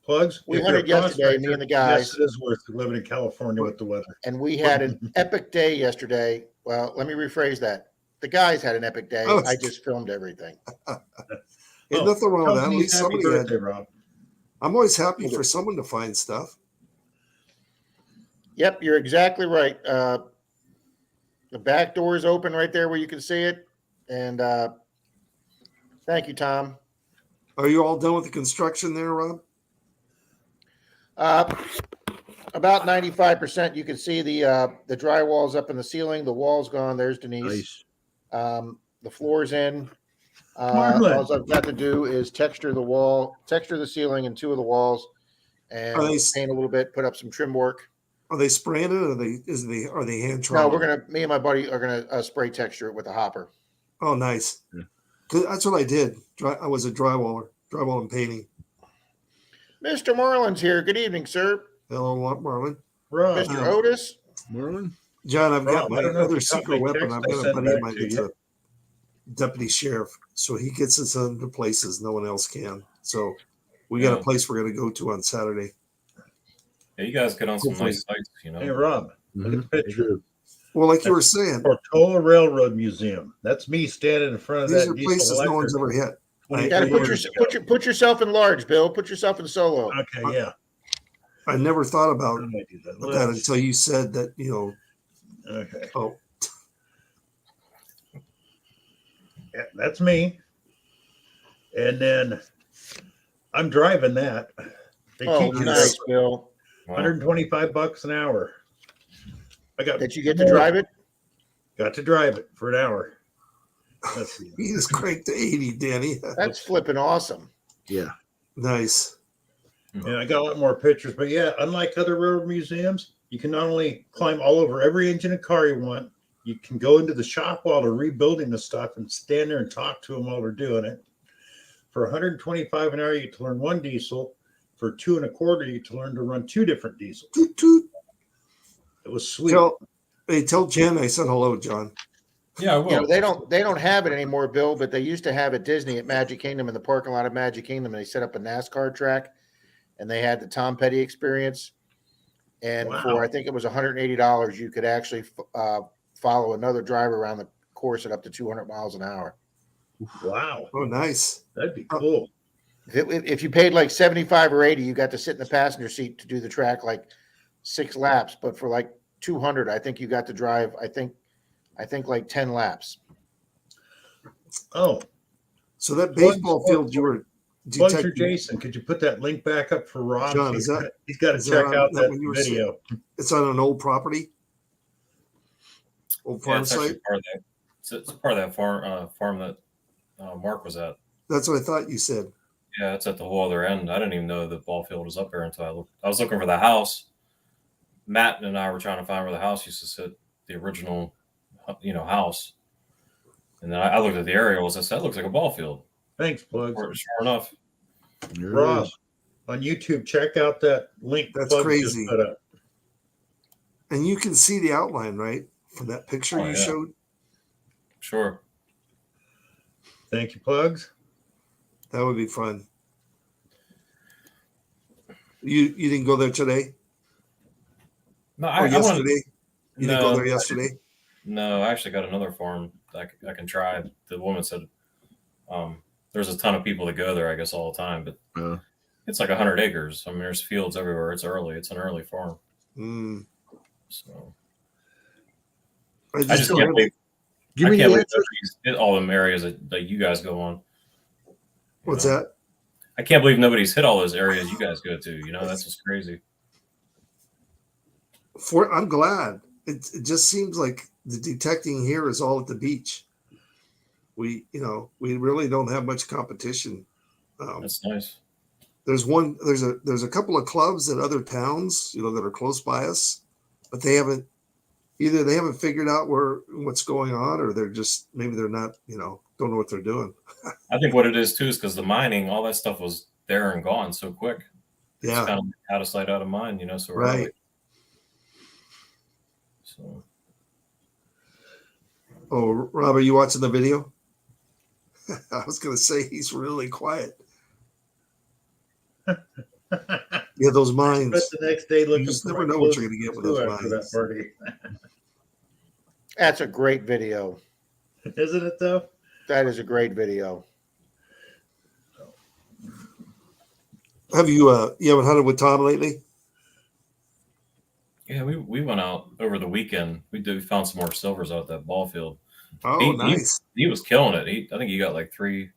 Plugs. We if you're a hunted yesterday, me prospector, and the guys. Yes, it is worth living in California with the weather. And we had an epic day yesterday. Well, let me rephrase that. The guys had an epic day. Oh. I just filmed everything. Ain't Oh, nothing wrong with tell that. At Denise least happy somebody birthday, had. Rob. I'm always happy for someone to find stuff. Yep, you're exactly right. The back door is open right there where you can see it. And thank you, Tom. Are you all done with the construction there, Rob? About 95%. You can see the drywall's up in the ceiling. The wall's gone. There's Denise. Nice. The floor's in. Marlon. All I've got to do is texture the ceiling and 2 of the walls, and Nice. paint a little bit, put up some trim work. Are they spraying it, or are they hand No, trowel? me and my buddy are gonna spray texture it with a hopper. Oh, nice. Yeah. 'Cause that's what I did. I was a drywall and painting. Mr. Marlin's here. Good evening, sir. Hello, Marlon. Rob. Mr. Um, Otis. Marlon? John, I've got Rob, my I don't know if other you caught secret my weapon. text I've I got a sent buddy of back mine to that's you. a deputy sheriff, so he gets us into places no one else can. So we got a Yeah. place we're going to go to on Saturday. Yeah, you guys get on some Hopefully. nice sites, you know. Hey, Rob. Look at the picture. Well, like you were saying, Portola Railroad Museum. That's me standing in front of these that are diesel places no one's electric ever hit. 23 You gotta years ago. put yourself in large, Bill. Put yourself in solo. Okay, yeah. I never thought about How do I do that? that Let's- until you said that. Okay. Oh, Yeah, that's me. And then I'm driving that. They Oh, keep you nice, Bill. Wow. $125 an hour. I got Did you get to drive it? Got to drive it for an hour. Let's see. he just cranked to 80, Danny. That's flipping awesome. Yeah. Nice. And I got a lot more pictures, but yeah, unlike other railroad museums, you can not only climb all over every engine and car you want, you can go into the shop while they're rebuilding the stuff and stand there and talk to them while they're doing it. For 125 an hour, you get to learn 1 diesel. For 2 1/4, you get to learn to run 2 different diesels. Toot, toot. It was sweet. Tell Jen I said hello, John. Yeah, I will. You know, they don't have it anymore, Bill, but they used to have at Disney at Magic Kingdom in the parking lot of Magic Kingdom, and they set up a NASCAR track, and they had the Tom Petty experience. And Wow. for I think it was $180, you could actually follow another driver around the course at up to 200 miles an hour. Wow, Oh, nice. that'd be cool. If you paid like 75 or 80, you got to sit in the passenger seat to do the track like 6 laps. But for like 200, I think you got to drive. I think like 10 laps. Oh, So that Plugs- baseball field you were Plugs or detecting, Jason, could you put that link back up for Rob? John, is that- He's got to is that check on- out that that what you were video. it's on an old property? Old Yeah, farm it's actually site? part of that. It's part of that farm that Mark was at. That's what I thought you said. Yeah, it's at the whole other end. I didn't even know the ball field was up there until I looked. I was looking for the house. Matt and I were trying to find where the house used to sit, the original, house. And then I looked at the aerials. I said, "That looks like a ball field." Thanks, Plugs. Sure enough. There it Rob, is. on YouTube, check out that link. That's Plugs crazy. just put up. And you can see the outline, right? From that picture Oh, you yeah. showed. Sure. Thank you, Plugs. That would be fun. You didn't go there today? No, Or I wanted, yesterday? You didn't go No, there I yesterday? no, I actually got another farm I can try. The woman said there's a ton of people that go there, I guess, all the time, but Uh, it's like 100 acres. I mean, there's fields everywhere. It's early. It's an early farm. Mm, So I I just just don't can't have- believe give I me can't the believe answer. nobody's hit all them areas that you guys go on. What's know? that? I can't believe nobody's hit all those areas you guys go to. That's just crazy. I'm glad. It just seems like the detecting here is all at the beach. We really don't have much competition. That's nice. There's a couple of clubs at other towns, that are close by us, but they haven't figured out what's going on, or maybe they're not, don't know what they're doing. I think what it is too is because the mining, all that stuff was there and gone so quick. It's Yeah, kind of out of sight, out of mind, so right. early. So Oh, Rob, are you watching the video? I was going to say he's really quiet. Yeah, those But mines. the next day, looking just for never my know what clothes you're gonna get with too those after mines. that party, That's a great video. isn't it? Though. That is a great video. Have you haven't hunted with Tom lately? yeah, we went out over the weekend. We found some more silvers out at that ball field. Oh, He- nice. He was killing it. I think he got like three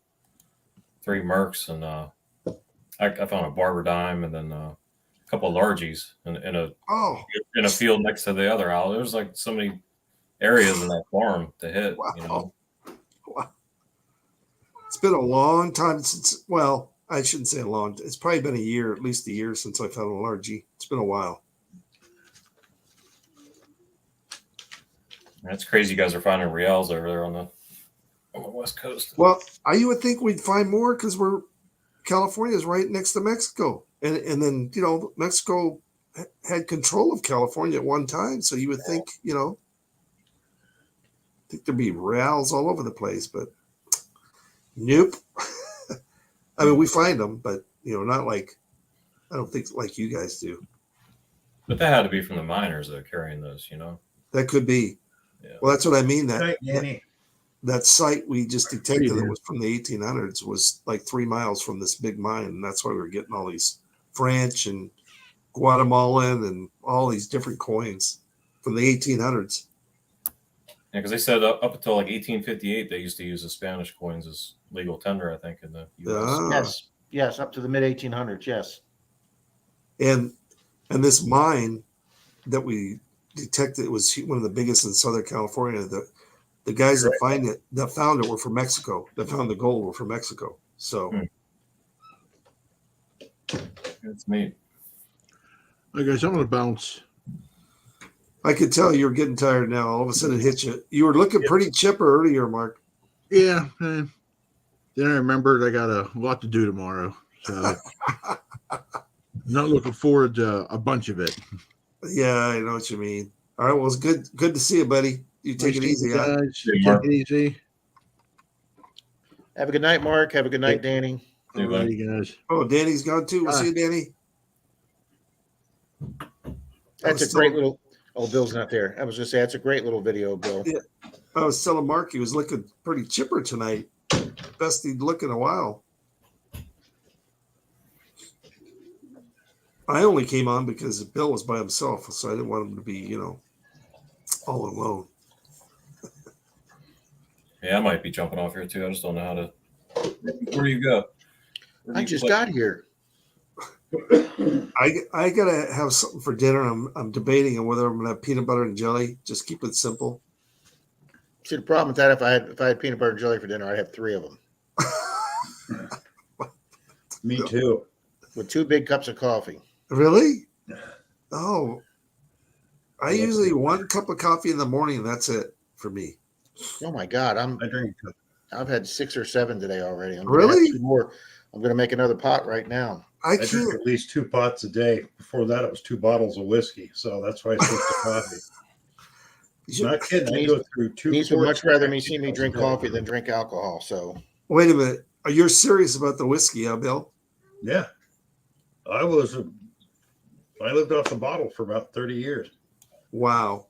mercs, and I found a barber dime, and then a couple of largies in Oh, a field next to the other owl. There's like so many areas in that farm to hit. wow. Wow. It's been a long time since, well, I shouldn't say a long, it's probably been a year, at least a year since I found a largie. It's been a while. That's crazy. You guys are finding reals over there on the west coast. Well, you would think we'd find more because California is right next to Mexico. And then, Mexico had control of California at one time. So you would think, think there'd be reals all over the place, but nope. I mean, we find them, but not like, I don't think like you guys do. But that had to be from the miners that are carrying those. That could be. Yeah. Well, that's what I mean. Good night, Danny. That site we just detected Hey, that man. was from the 1800s was like 3 miles from this big mine, and that's why we were getting all these French and Guatemalan and all these different coins from the 1800s. Yeah, because they said up until like 1858, they used to use the Spanish coins as legal tender, I think, in the U.S. Ah. Yes, up to the mid 1800s. Yes. And this mine that we detected was one of the biggest in Southern California. The guys that found it were from Mexico. That found the gold were from Mexico. So It's neat. All right, guys, I'm gonna bounce. I could tell you're getting tired now. All of a sudden it hit you. You were looking pretty chipper earlier, Mark. Yeah. Then I remembered I got a lot to do tomorrow, so not looking forward to a bunch of it. Yeah, I know what you mean. All right, well, it's good to see you, buddy. You take it easy, huh? guys. Hey, Take Mark. it easy. Have a good night, Mark. Have a good night, Danny. Hey, All bud. righty, guys. Oh, Danny's gone too. We'll see you, Danny. That's a great little. Oh, Bill's not there. I was going to say that's a great little video, Bill. Yeah. I was telling Mark he was looking pretty chipper tonight. Best he'd look in a while. I only came on because Bill was by himself, so I didn't want him to be, all alone. Yeah, I might be jumping off here too. I just don't know how to. Where do you go? Where do I you just play? got here. I gotta have something for dinner. I'm debating on whether I'm gonna have peanut butter and jelly. Just keep it simple. See, the problem with that, if I had peanut butter and jelly for dinner, I'd have 3 of them Me too. with 2 big cups of coffee. Really? Oh, I usually 1 cup of coffee in the morning. And that's it for me. Oh my God, I drink. I've had 6 or 7 today already. I'm gonna Really? have 2 more. I'm going to make another pot right now. I I drink can't. at least 2 pots a day. Before that, it was 2 bottles of whiskey. So that's why I switched to coffee. Not kidding. I go through 2. Denise would quarts much rather of me see me coffee drink a day. coffee than drink alcohol. So Wait a minute. Are you serious about the whiskey, huh, Bill? Yeah, I lived off the bottle for about 30 years. Wow.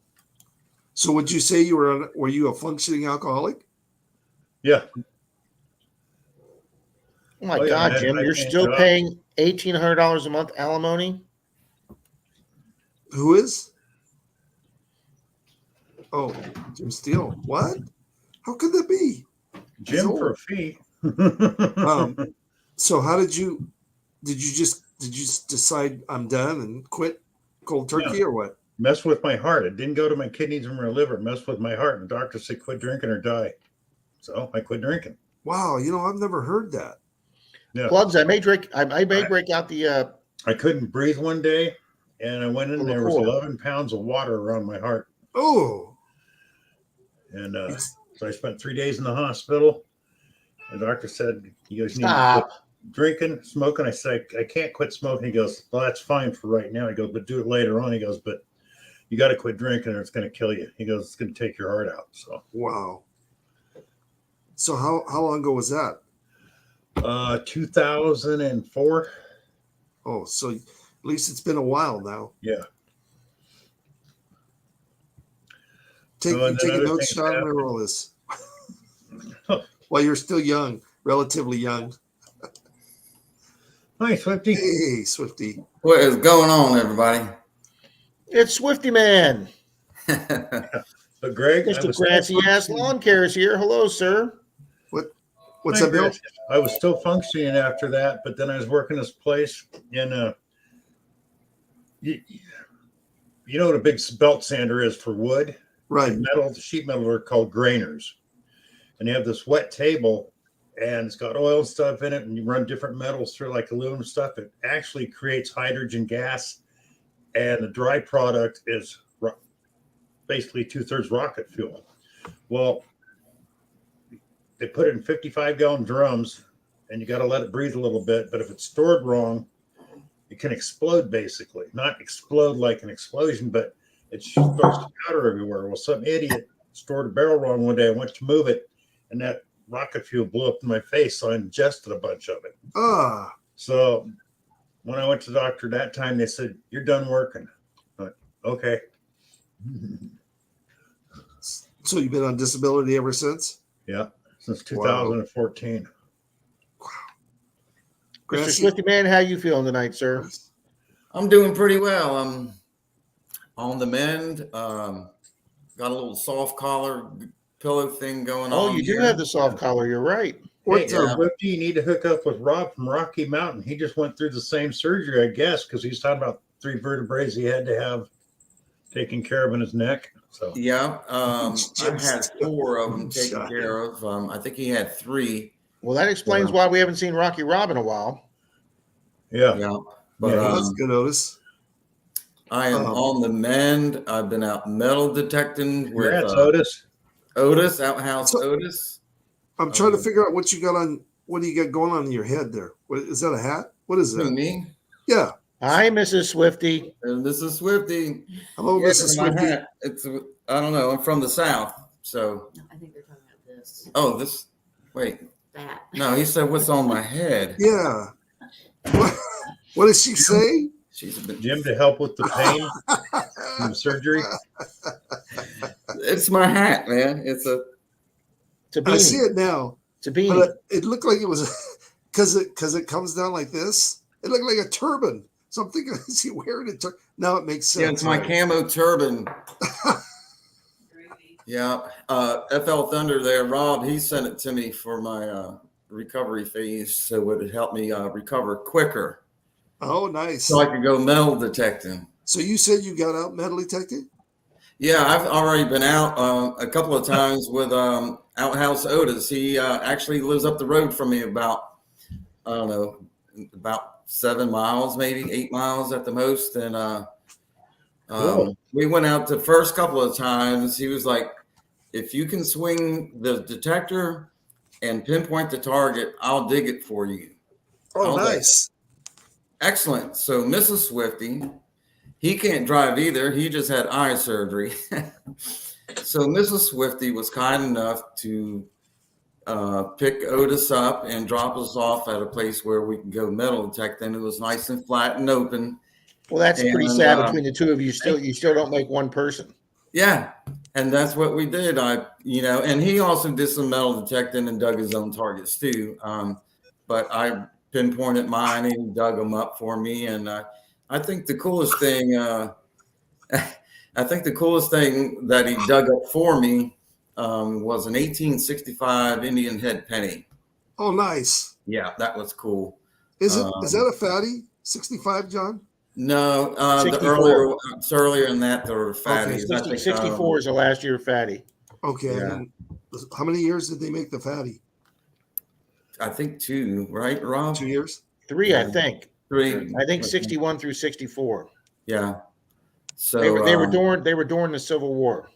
So would you say were you a functioning alcoholic? Yeah. Oh my Oh, yeah, God, man, Jim, I you're can't still talk. paying $1,800 a month alimony? Who is? Oh, Jim Steele. What? How could that be? Jim old. for a fee. So how did you just decide I'm done and quit cold turkey or what? Messed with my heart. It didn't go to my kidneys or my liver. It messed with my heart. And the doctor said, quit drinking or die. So I quit drinking. Wow, I've never heard that. Yeah. Plugs, I may break out the I couldn't breathe one day, and I went in. The There was liqueur. 11 pounds of water around my heart, Oh, and so I spent 3 days in the hospital. The doctor said, "You guys need to stop. quit drinking, smoking." I said, "I can't quit smoking." He goes, "Well, that's fine for right now." He goes, "But do it later on." He goes, "But you got to quit drinking, or it's going to kill you." He goes, "It's going to take your heart out." So, wow. So how long ago was that? 2004. Oh, so at least it's been a while now. Yeah. Take Oh, and then a other note, things Sean. happened. Remember all this. While you're still young, relatively young. Hi, Swifty. Hey, Swifty. What is going on, everybody? It's Swifty Man. But Greg, I Mr. was Grancy still Ass functioning. Lawn Care is here. Hello, sir. What's Hi, that, Bill? Grancy. I was still functioning after that, but then I was working this place in you know what a big belt sander is for wood? Right. Metal, the sheet metal are called grainers. And you have this wet table and it's got oil and stuff in it, and you run different metals through like aluminum stuff. It actually creates hydrogen gas, and the dry product is basically 2/3 rocket fuel. Well, they put it in 55-gallon drums, and you got to let it breathe a little bit. But if it's stored wrong, it can explode, basically. Not explode like an explosion, but it starts to powder everywhere. Well, some idiot stored a barrel wrong one day. I went to move it, and that rocket fuel blew up in my face, so I ingested a bunch of it. Ah, So when I went to the doctor that time, they said, "You're done working." I went, okay. so you've been on disability ever since? Yeah, since 2014. Mr. Grassy? Swifty Man, how you feeling tonight, sir? I'm doing pretty well. I'm on the mend. Got a little soft collar pillow thing going on. Oh, you do here. have the soft collar. You're right. What, Hey, Swifty, you need to hook up with Rob from Rocky Mountain. He just went through the same surgery, I guess, because he's talking about 3 vertebrae he had to have taken care of in his neck. So Yeah, I've had 4 of them taken Shocking. care of. I think he had 3. Well, that explains why we haven't seen Rocky Rob in a while. yeah, Yeah, but Yeah, that's good, Otis. I am on the mend. I've been out metal detecting with congrats, Otis. Otis, Outhouse So- Otis. I'm trying to figure out what you got on. What do you got going on in your head there? What is that? A hat? What is Who, that? me? Yeah. Hi, Mrs. Swifty. And this is Swifty. Hello, Yeah, Mrs. my Swifty. hat. It's I don't know. I'm from the South, so No, I think they're talking about this. oh this. Wait, That. no, he said what's on my head. Yeah. What does she say? She's a bit, Jim to help with the pain from the surgery. it's my hat, man. It's a It's a I see beanie. it now, It's a beanie. but it looked like it was because it comes down like this. It looked like a turban. So I'm thinking, is he wearing a turban? Now it makes sense. yeah, it's my right? camo turban. Yeah, FL Thunder there, Rob. He sent it to me for my recovery phase, so it would help me recover quicker, Oh, nice. so I could go metal detecting. So you said you got out metal detecting? Yeah, I've already been out a couple of times with Outhouse Otis. He actually lives up the road from me about, I don't know, about 7 miles, maybe 8 miles at the most. And Cool. we went out the first couple of times. He was like, if you can swing the detector and pinpoint the target, I'll dig it for you. Oh, All day. nice. Excellent. So Mrs. Swifty, he can't drive either. He just had eye surgery. So Mrs. Swifty was kind enough to pick Otis up and drop us off at a place where we can go metal detecting. It was nice and flat and open. Well, that's pretty and, sad between the two of you. You still don't make one person. Yeah. And that's what we did. And he also did some metal detecting and dug his own targets too. But I pinpointed mine and he dug them up for me. And I think the coolest thing, that he dug up for me was an 1865 Indian head penny. Oh, nice. Yeah, that was cool. Is that a fatty 65, John? No, 64. it's earlier than that. There were fatties. I think, 64 is the last year fatty. Okay. Yeah. And how many years did they make the fatty? I think 2, right, Rob? 2 years? 3, I think. 3. I think 61 through 64. Yeah. So They were during the Civil War.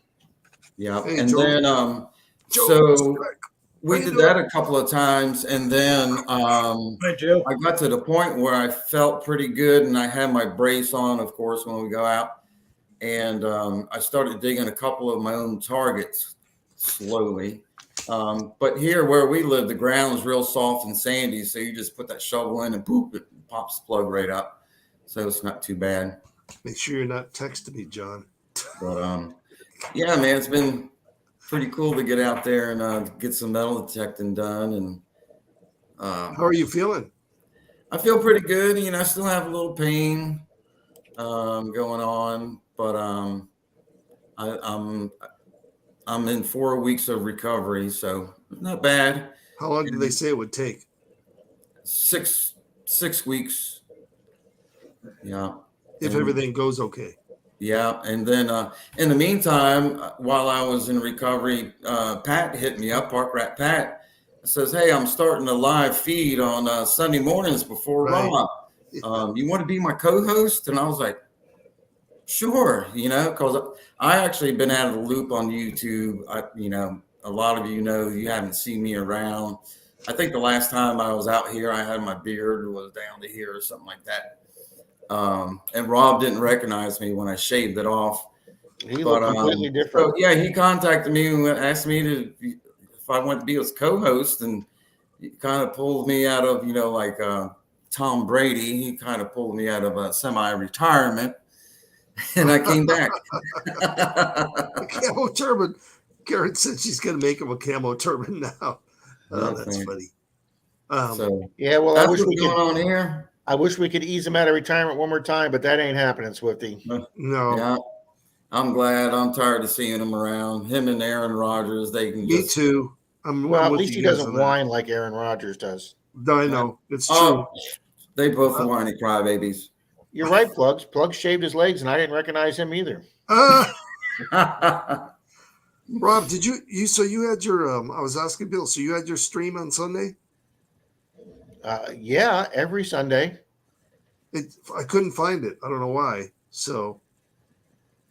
Yeah, Hey, and Joe. then Joe, so we How you did that a couple of times, and then Hi, Joe. I got to the point where I felt pretty good, and I had my brace on, of course, when we go out, and I started digging a couple of my own targets slowly. But here where we live, the ground is real soft and sandy, so you just put that shovel in and boop, it pops the plug right up. So it's not too bad. make sure you're not texting me, John. But yeah, man, it's been pretty cool to get out there and get some metal detecting done. And How are you feeling? I feel pretty good. I still have a little pain going on, but I'm in 4 weeks of recovery, so not bad. How long did they say it would take? 6 weeks. Yeah. If And- everything goes okay. Yeah, and then in the meantime, while I was in recovery, Pat hit me up, Park Rat Pat, says, "Hey, I'm starting a live feed on Sunday mornings before Right. Rob. You want to be my co-host?" And I was like, "Sure," because I actually been out of the loop on YouTube. A lot of you haven't seen me around. I think the last time I was out here, I had my beard was down to here or something like that. And Rob didn't recognize me when I shaved it off. He looked completely So different. yeah, he contacted me and asked me if I wanted to be his co-host, and he kind of pulled me out of, like Tom Brady. He kind of pulled me out of a semi-retirement, and I came back. A camo turban. Karen said she's going to make him a camo turban now. Oh, that's Okay. funny. So Yeah, well, that's what's going on here. I wish we could ease him out of retirement one more time, but that ain't happening, Swifty. no, Yeah, I'm glad. I'm tired of seeing him around. Him and Aaron Rodgers, they can me just. too. I'm Well, at with least you he guys doesn't on that. whine like Aaron Rodgers does. I know. It's true. Oh, they both are whiny crybabies. You're right, Plugs. Plugs shaved his legs, and I didn't recognize him either. Rob, did so you had your I was asking Bill, so you had your stream on Sunday? Yeah, every Sunday. I couldn't find it. I don't know why. So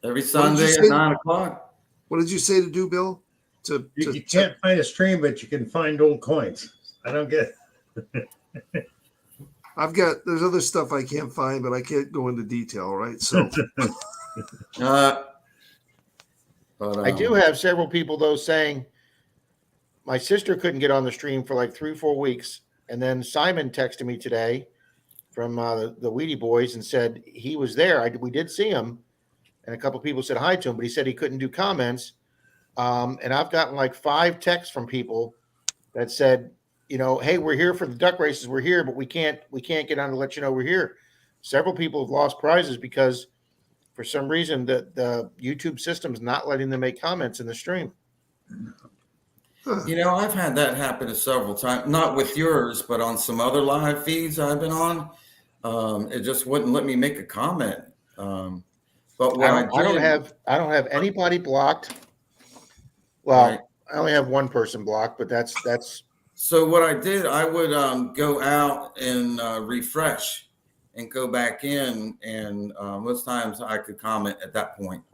Every Sunday say? at 9:00. what did you say to do, Bill? You can't find a stream, but you can find old coins. I don't get it. there's other stuff I can't find, but I can't go into detail, right? So But I do have several people, though, saying my sister couldn't get on the stream for like 3-4 weeks. And then Simon texted me today from the Wheatie Boys and said he was there. We did see him. And a couple of people said hi to him, but he said he couldn't do comments. And I've gotten like 5 texts from people that said, hey, we're here for the duck races. We're here, but we can't get on to let you know we're here. Several people have lost prizes because for some reason the YouTube system's not letting them make comments in the stream. I've had that happen several times, not with yours, but on some other live feeds I've been on. It just wouldn't let me make a comment. But what I don't have anybody blocked. Well, Right. I only have one person blocked, but that's So what I did, I would go out and refresh and go back in, and most times I could comment at that point.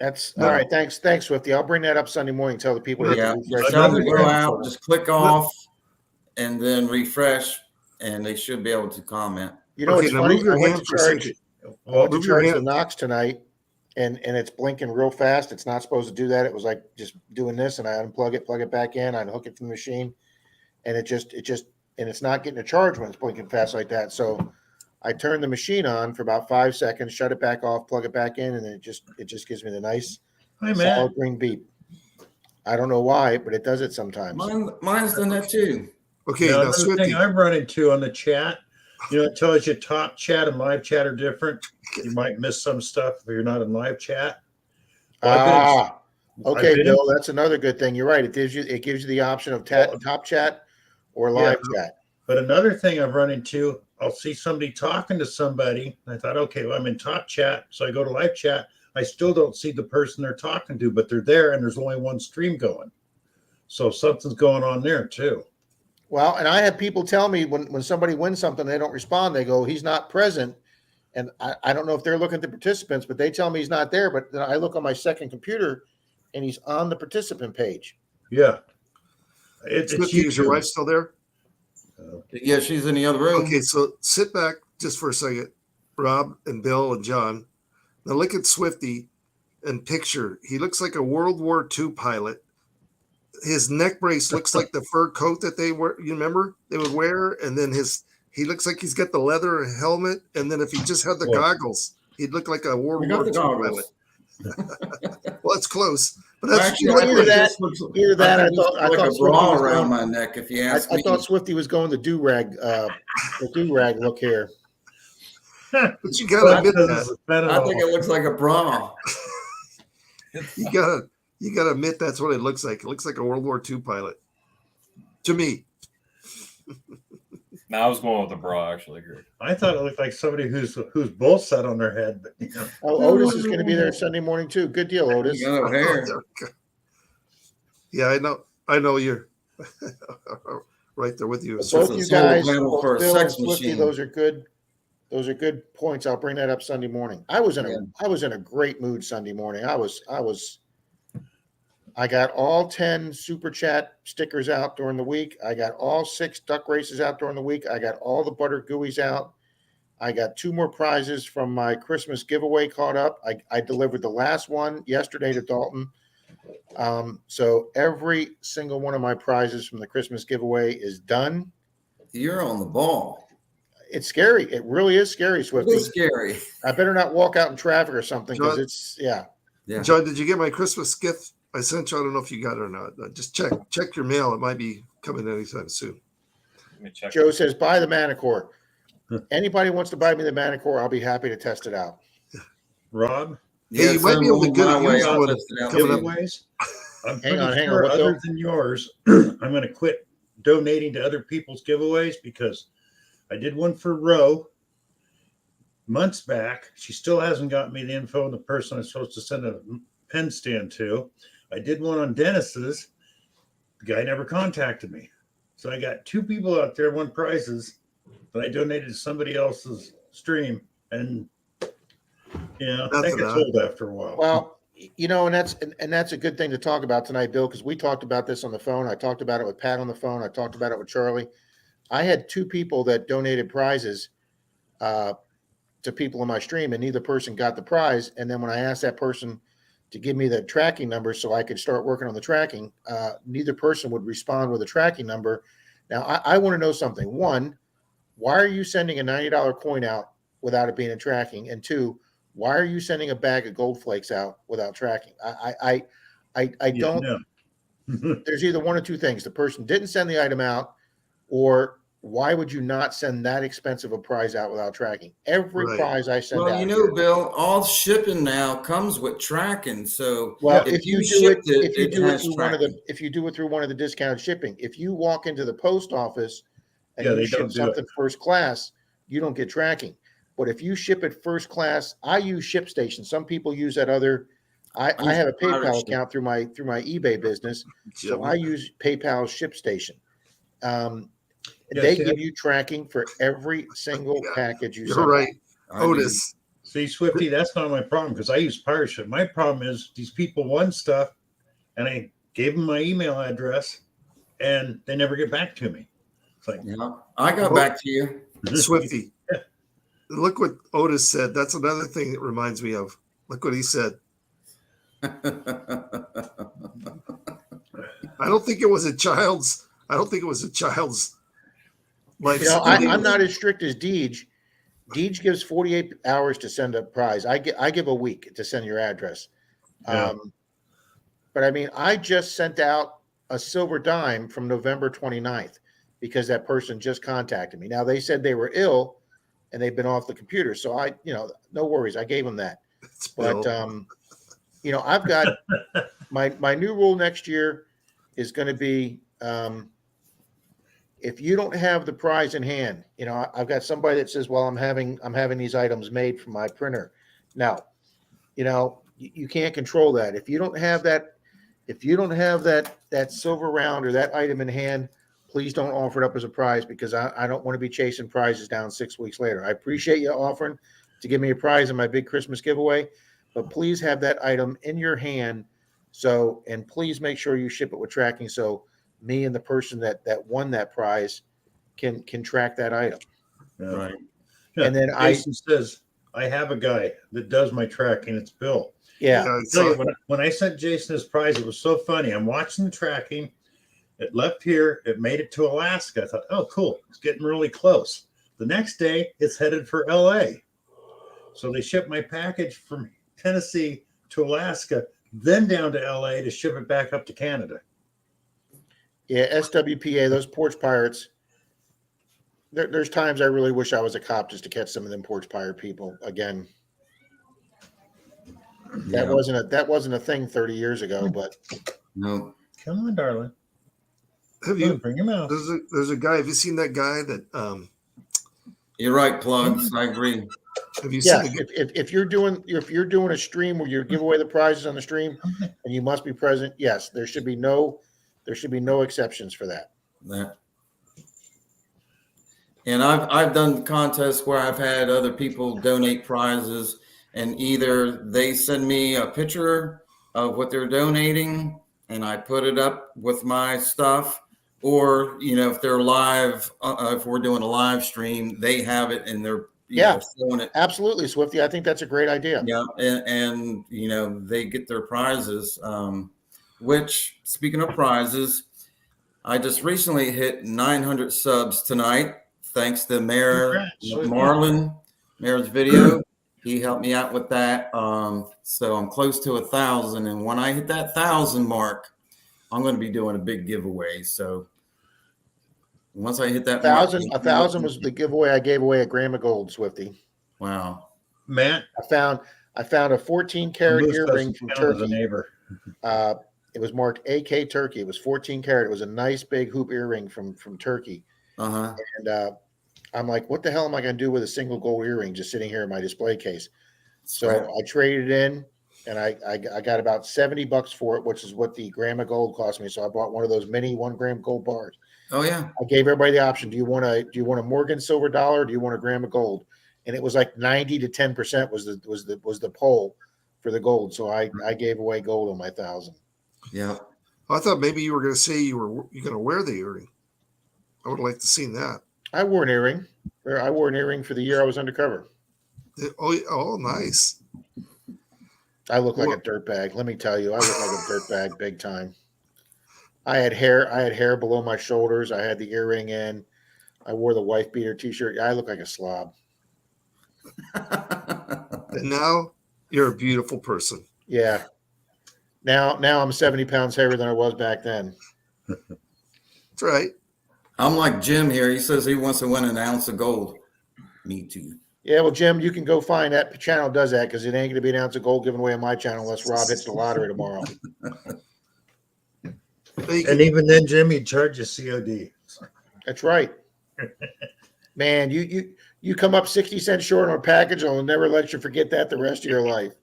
all right. Thanks, Swifty. I'll bring that up Sunday morning. Tell the people to Yeah, refresh. tell them to Another go thing. out, just click off, and then refresh, and they should be able to comment. Okay, It's now funny. move your I went hand to for a charge. second. I went to Move your charge the hand. Knox tonight, and it's blinking real fast. It's not supposed to do that. It was like just doing this, and I unplug it, plug it back in, I'd hook it from the machine, and it just and it's not getting a charge when it's blinking fast like that. So I turned the machine on for about 5 seconds, shut it back off, plug it back in, and then it just gives me the nice Hi, Matt. Solid green beep. I don't know why, but it does it sometimes. Mine's done that too. Okay, Now, now another Swifty. thing I've run into on the chat, it tells you top chat and live chat are different. You might miss some stuff if you're not in live chat. Well, Okay, I've been Bill, that's another good thing. You're right. It gives you the option of top chat or live chat. But another thing I've run into, I'll see somebody talking to somebody. And I thought, okay, well, I'm in top chat. So I go to live chat. I still don't see the person they're talking to, but they're there and there's only one stream going. So something's going on there too. Well, and I have people tell me when somebody wins something, they don't respond. They go, he's not present. And I don't know if they're looking at the participants, but they tell me he's not there. But then I look on my second computer and he's on the participant page. Yeah. It's Swifty, is your huge. wife still there? Yeah, she's in the other room. Okay, so sit back just for a second, Rob and Bill and John. Now look at Swifty and picture. He looks like a World War II pilot. His neck brace looks like the fur coat that they were. You remember they would wear, and then he looks like he's got the leather helmet, and then if he just had the goggles, he'd look like a World We War got the II goggles. pilot. Well, it's close, but that's Actually, what I you either look think like. that- this looks either that, I I think thought- this I looks thought like a bra Swifty was around going- my neck. If you I ask me, thought Swifty was going the do-rag look here. But you gotta admit that. I think it looks like a bra. You gotta admit that's what it looks like. It looks like a World War II pilot. To me. Now I was going with the bra actually. Greg. I thought it looked like somebody who's bull set on their head, but Oh, Otis is going to be there Sunday morning too. Good deal, Otis. You got hair. There we go. Yeah, I know you're right there with you. Both Swifty. you It's a solar guys, panel both for a Bill and sex Swifty, machine. those are good. Those are good points. I'll bring that up Sunday morning. I was in a great mood Sunday morning. I got all 10 super chat stickers out during the week. I got all 6 duck races out during the week. I got all the butter gooeys out. I got 2 more prizes from my Christmas giveaway caught up. I delivered the last one yesterday to Dalton. So every single one of my prizes from the Christmas giveaway is done. You're on the ball. It's scary. It really is scary, It Swifty. is scary. I better not walk out in traffic or something because John- it's, yeah. Yeah. John, did you get my Christmas gift I sent you? I don't know if you got it or not. Just check your mail. It might be coming anytime soon. Let me check. Joe says, buy the Manicore. Anybody wants to buy me the Manicore, I'll be happy to test it out. Rob, Hey, you might be able to get it used I'll one test it out coming too. up. giveaways. I'm Hang pretty on, sure what, Bill? other than yours, I'm going to quit donating to other people's giveaways because I did one for Roe months back. She still hasn't got me the info on the person I'm supposed to send a pen stand to. I did one on Dennis's. The guy never contacted me. So I got 2 people out there won prizes that I donated to somebody else's stream. And that Nothing, gets huh? old after a while. Well, and that's a good thing to talk about tonight, Bill, because we talked about this on the phone. I talked about it with Pat on the phone. I talked about it with Charlie. I had 2 people that donated prizes to people in my stream, and neither person got the prize. And then when I asked that person to give me the tracking number so I could start working on the tracking, neither person would respond with a tracking number. Now, I want to know something. 1, why are you sending a $90 coin out without it being in tracking? And 2, why are you sending a bag of gold flakes out without tracking? I don't. No. There's either one or 2 things. The person didn't send the item out, or why would you not send that expensive a prize out without tracking? Every Right. prize I send Well, out. you know, Bill, all shipping now comes with tracking. So Well, if if you you do it, shipped it, if you it do it has through one of the, tracking. if you do it through one of the discounted shipping, if you walk into the post office and Yeah, you they ship don't do something first class, you don't get tracking. But if you ship it first class, I use ShipStation. Some people use that other. I use have a Pirate PayPal Ship. account through my eBay business, so I use PayPal's ShipStation. Yeah, They see, give you tracking for every single package you You're send. right, I do. Otis. See, Swifty, that's not my problem because I use Pirate Ship. My problem is these people won stuff and I gave them my email address and they never get back to me. It's like, Yeah, I got back to you. Swifty. Look what Otis said. That's another thing that reminds me of. Look what he said. I don't think it was a child's. Life. You know, I'm not as strict as Deej. Deej gives 48 hours to send a prize. I give a week to send your address. Yeah. But I mean, I just sent out a silver dime from November 29th because that person just contacted me. Now they said they were ill and they've been off the computer. So I, no worries. I gave them that. It's But Bill. I've got my new rule next year is going to be if you don't have the prize in hand, I've got somebody that says, well, I'm having these items made from my printer. Now, you can't control that. If you don't have that silver round or that item in hand, please don't offer it up as a prize because I don't want to be chasing prizes down 6 weeks later. I appreciate you offering to give me a prize in my big Christmas giveaway, but please have that item in your hand. And please make sure you ship it with tracking so me and the person that won that prize can track that item. Yeah. Right. Yeah, And then Jason says, I have a guy that does my tracking. It's Bill. Yeah. I Tell you, saw- when I sent Jason his prize, it was so funny. I'm watching the tracking. It left here. It made it to Alaska. I thought, oh, cool. It's getting really close. The next day, it's headed for LA. So they shipped my package from Tennessee to Alaska, then down to LA to ship it back up to Canada. Yeah, SWPA, those porch pirates. There's times I really wish I was a cop just to catch some of them porch pirate people again. That wasn't a thing 30 years ago, but No. Come on, darling. Have you? Bring him out. There's a guy. Have you seen that guy that? You're right, plugs. I agree. Have you yeah, seen the? if you're doing a stream where you give away the prizes on the stream and you must be present, yes, there should be no exceptions for that. That. And I've done contests where I've had other people donate prizes, and either they send me a picture of what they're donating, and I put it up with my stuff, or if they're live, if we're doing a live stream, they have it and they're showing it. Absolutely, Swifty. I think that's a great idea. Yeah, and they get their prizes. Which, speaking of prizes, I just recently hit 900 subs tonight, thanks to Mayor Marlin, Mayor's video. He helped me out with that. So I'm close to 1,000, and when I hit that 1,000 mark, I'm going to be doing a big giveaway. So once I hit that 1,000 was the giveaway. I gave away a gram of gold, Swifty. Wow. Matt, I found a 14 karat earring from Turkey. Neighbor. It was marked AK Turkey. It was 14 karat. It was a nice big hoop earring from Turkey. Uh-huh. And I'm like, what the hell am I going to do with a single gold earring just sitting here in my display case? So Right. I traded in, and I got about $70 for it, which is what the gram of gold cost me. So I bought one of those mini 1 gram gold bars. Oh yeah. I gave everybody the option. Do you want a Morgan silver dollar? Or do you want a gram of gold? And it was like 90 to 10% was the poll for the gold. So I gave away gold on my 1,000. Yeah. I thought maybe you were going to say you're going to wear the earring. I would like to see that. I wore an earring. I wore an earring for the year I was undercover. Oh, nice. I look like a dirtbag. Let me tell you, I look like a dirtbag big time. I had hair below my shoulders. I had the earring in. I wore the wife beater t-shirt. I look like a slob. And now you're a beautiful person. Yeah. Now I'm 70 pounds heavier than I was back then. That's right. I'm like Jim here. He says he wants to win an ounce of gold. Me too. Yeah, well, Jim, you can go find that channel does that because it ain't going to be an ounce of gold given away on my channel unless Rob hits the lottery tomorrow. And even then, Jimmy charge you COD. That's right. Man, you come up 60 cents short on a package, I'll never let you forget that the rest of your life.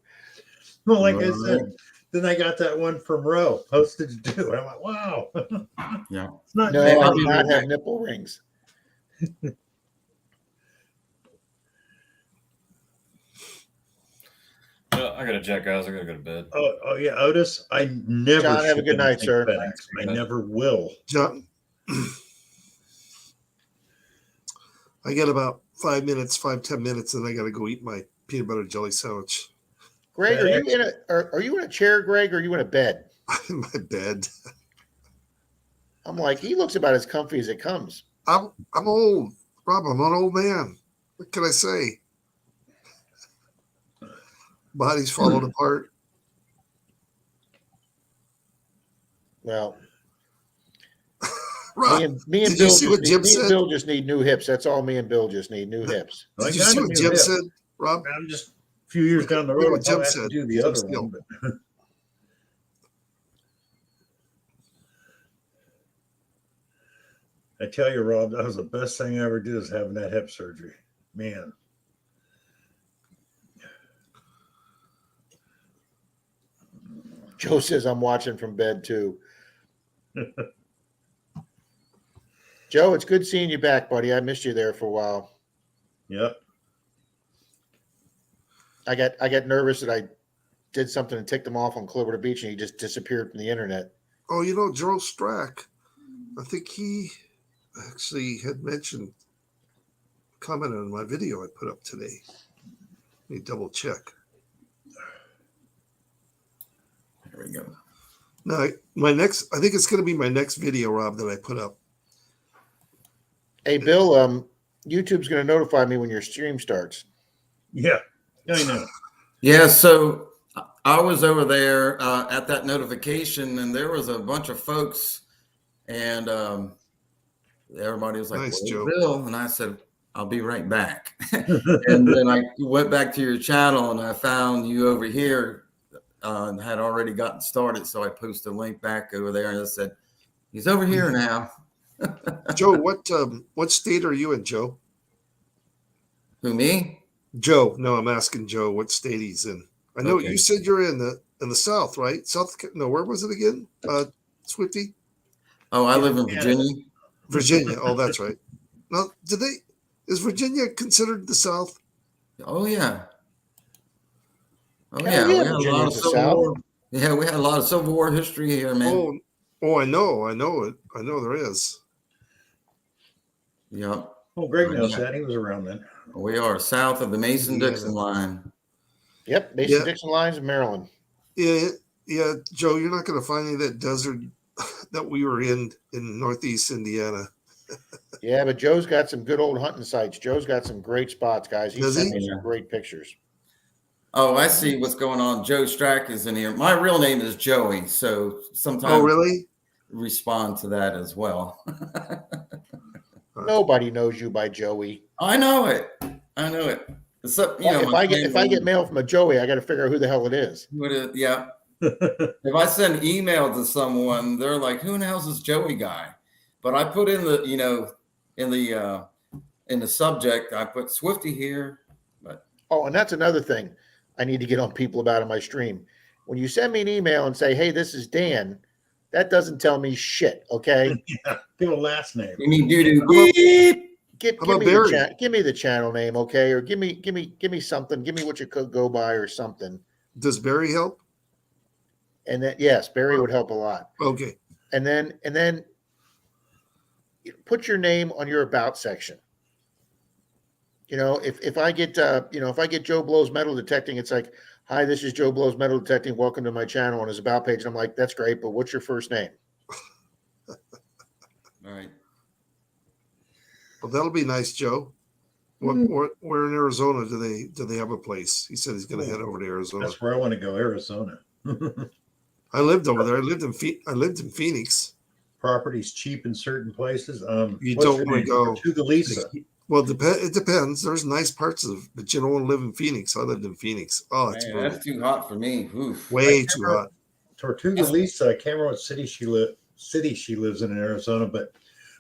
Well, like I said, then I got that one from Roe, postage due. I'm like, wow. Yeah. It's not No, bad. I do not have nipple rings. I gotta jet, guys. I gotta go to bed. Oh yeah, Otis. I never. John, have a ship good night, anything sir. FedEx. I never will. John, I got about 10 minutes, and I got to go eat my peanut butter jelly sandwich. Greg, are you in a chair, Greg, or are you in a bed? I'm in my bed. I'm like, he looks about as comfy as it comes. I'm old, Rob. I'm an old man. What can I say? Body's falling apart. Well, Rob, me and did you Bill see what Jim me and said? Bill just need new hips. That's all me and Bill just need, new hips. I Did you got see a what new Jim hip. said, Rob? I'm just a few years down the Look road. what I'll Jim probably have to said. do the Jim other Steele. one. But I tell you, Rob, that was the best thing I ever did is having that hip surgery. Man, Joe says I'm watching from bed too. Joe, it's good seeing you back, buddy. I missed you there for a while. yep. I got nervous that I did something and ticked him off on Clover Beach, and he just disappeared from the internet. Oh, you know, Joe Strack. I think he actually had mentioned, commented on my video I put up today. Let me double check. There we go. No, I think it's going to be my next video, Rob, that I put up. Hey, Bill, YouTube's going to notify me when your stream starts. Yeah, I know. Yeah, so I was over there at that notification, and there was a bunch of folks, and everybody was like, Nice, "Where's Joe." Bill?" And I said, "I'll be right back." And then I went back to your channel, and I found you over here and had already gotten started. So I posted a link back over there, and I said, "He's over here now." Joe, what state are you in, Joe? Who, me? Joe, no, I'm asking Joe what state he's in. I know Okay. you said you're in the South, right? No, where was it again? Swifty, Oh, I live in Yeah. Virginia. Virginia. Oh, that's right. Now, is Virginia considered the South? Oh yeah. Oh Hell yeah. yeah, We had a lot Virginia's of the Civil South. War. Yeah, we had a lot of Civil War history here, man. Oh, I know it. I know there is. Yep. Oh, Greg knows that. He was around then. We are south of the Mason-Dixon line. Yep, Mason-Dixon lines in Maryland. Yeah, Joe, you're not going to find any of that desert that we were in Northeast Indiana. Yeah, but Joe's got some good old hunting sites. Joe's got some great spots, guys. He Does sent he? me some great pictures. Oh, I see what's going on. Joe Strack is in here. My real name is Joey, so sometimes Oh, really? respond to that as well. Nobody knows you by Joey. I know it. I know it. Except, you know, if I get mail from a Joey, I got to figure out who the hell it is. yeah. If I send email to someone, they're like, "Who in the hell's this Joey guy?" But I put in the, in the subject, I put Swifty here. But Oh, and that's another thing I need to get on people about in my stream. When you send me an email and say, "Hey, this is Dan," that doesn't tell me shit. Okay, Yeah, give a last name. you need you to beep. give How about me Barry? give me the channel name, okay, or give me something. Give me what you could go by or something. Does Barry help? And then yes, Barry would help a lot. Okay. And then put your name on your about section. If I get if I get Joe Blows Metal Detecting, it's like, "Hi, this is Joe Blows Metal Detecting. Welcome to my channel," on his about page. And I'm like, "That's great, but what's your first name?" All right. Well, that'll be nice, Joe. Where in Arizona do they have a place? He said he's going to head over to Arizona. That's where I want to go, Arizona. I lived over there. I lived in Phoenix. Property's cheap in certain places. You what's don't her wanna name? go- Tortuga. Well, it depends. There's nice parts of, but you don't want to live in Phoenix. I lived in Phoenix. Oh, it's Man, brutal. that's too hot for me. Oof. Way too hot. Tortuga Lisa. I can't remember what city she lives in Arizona, but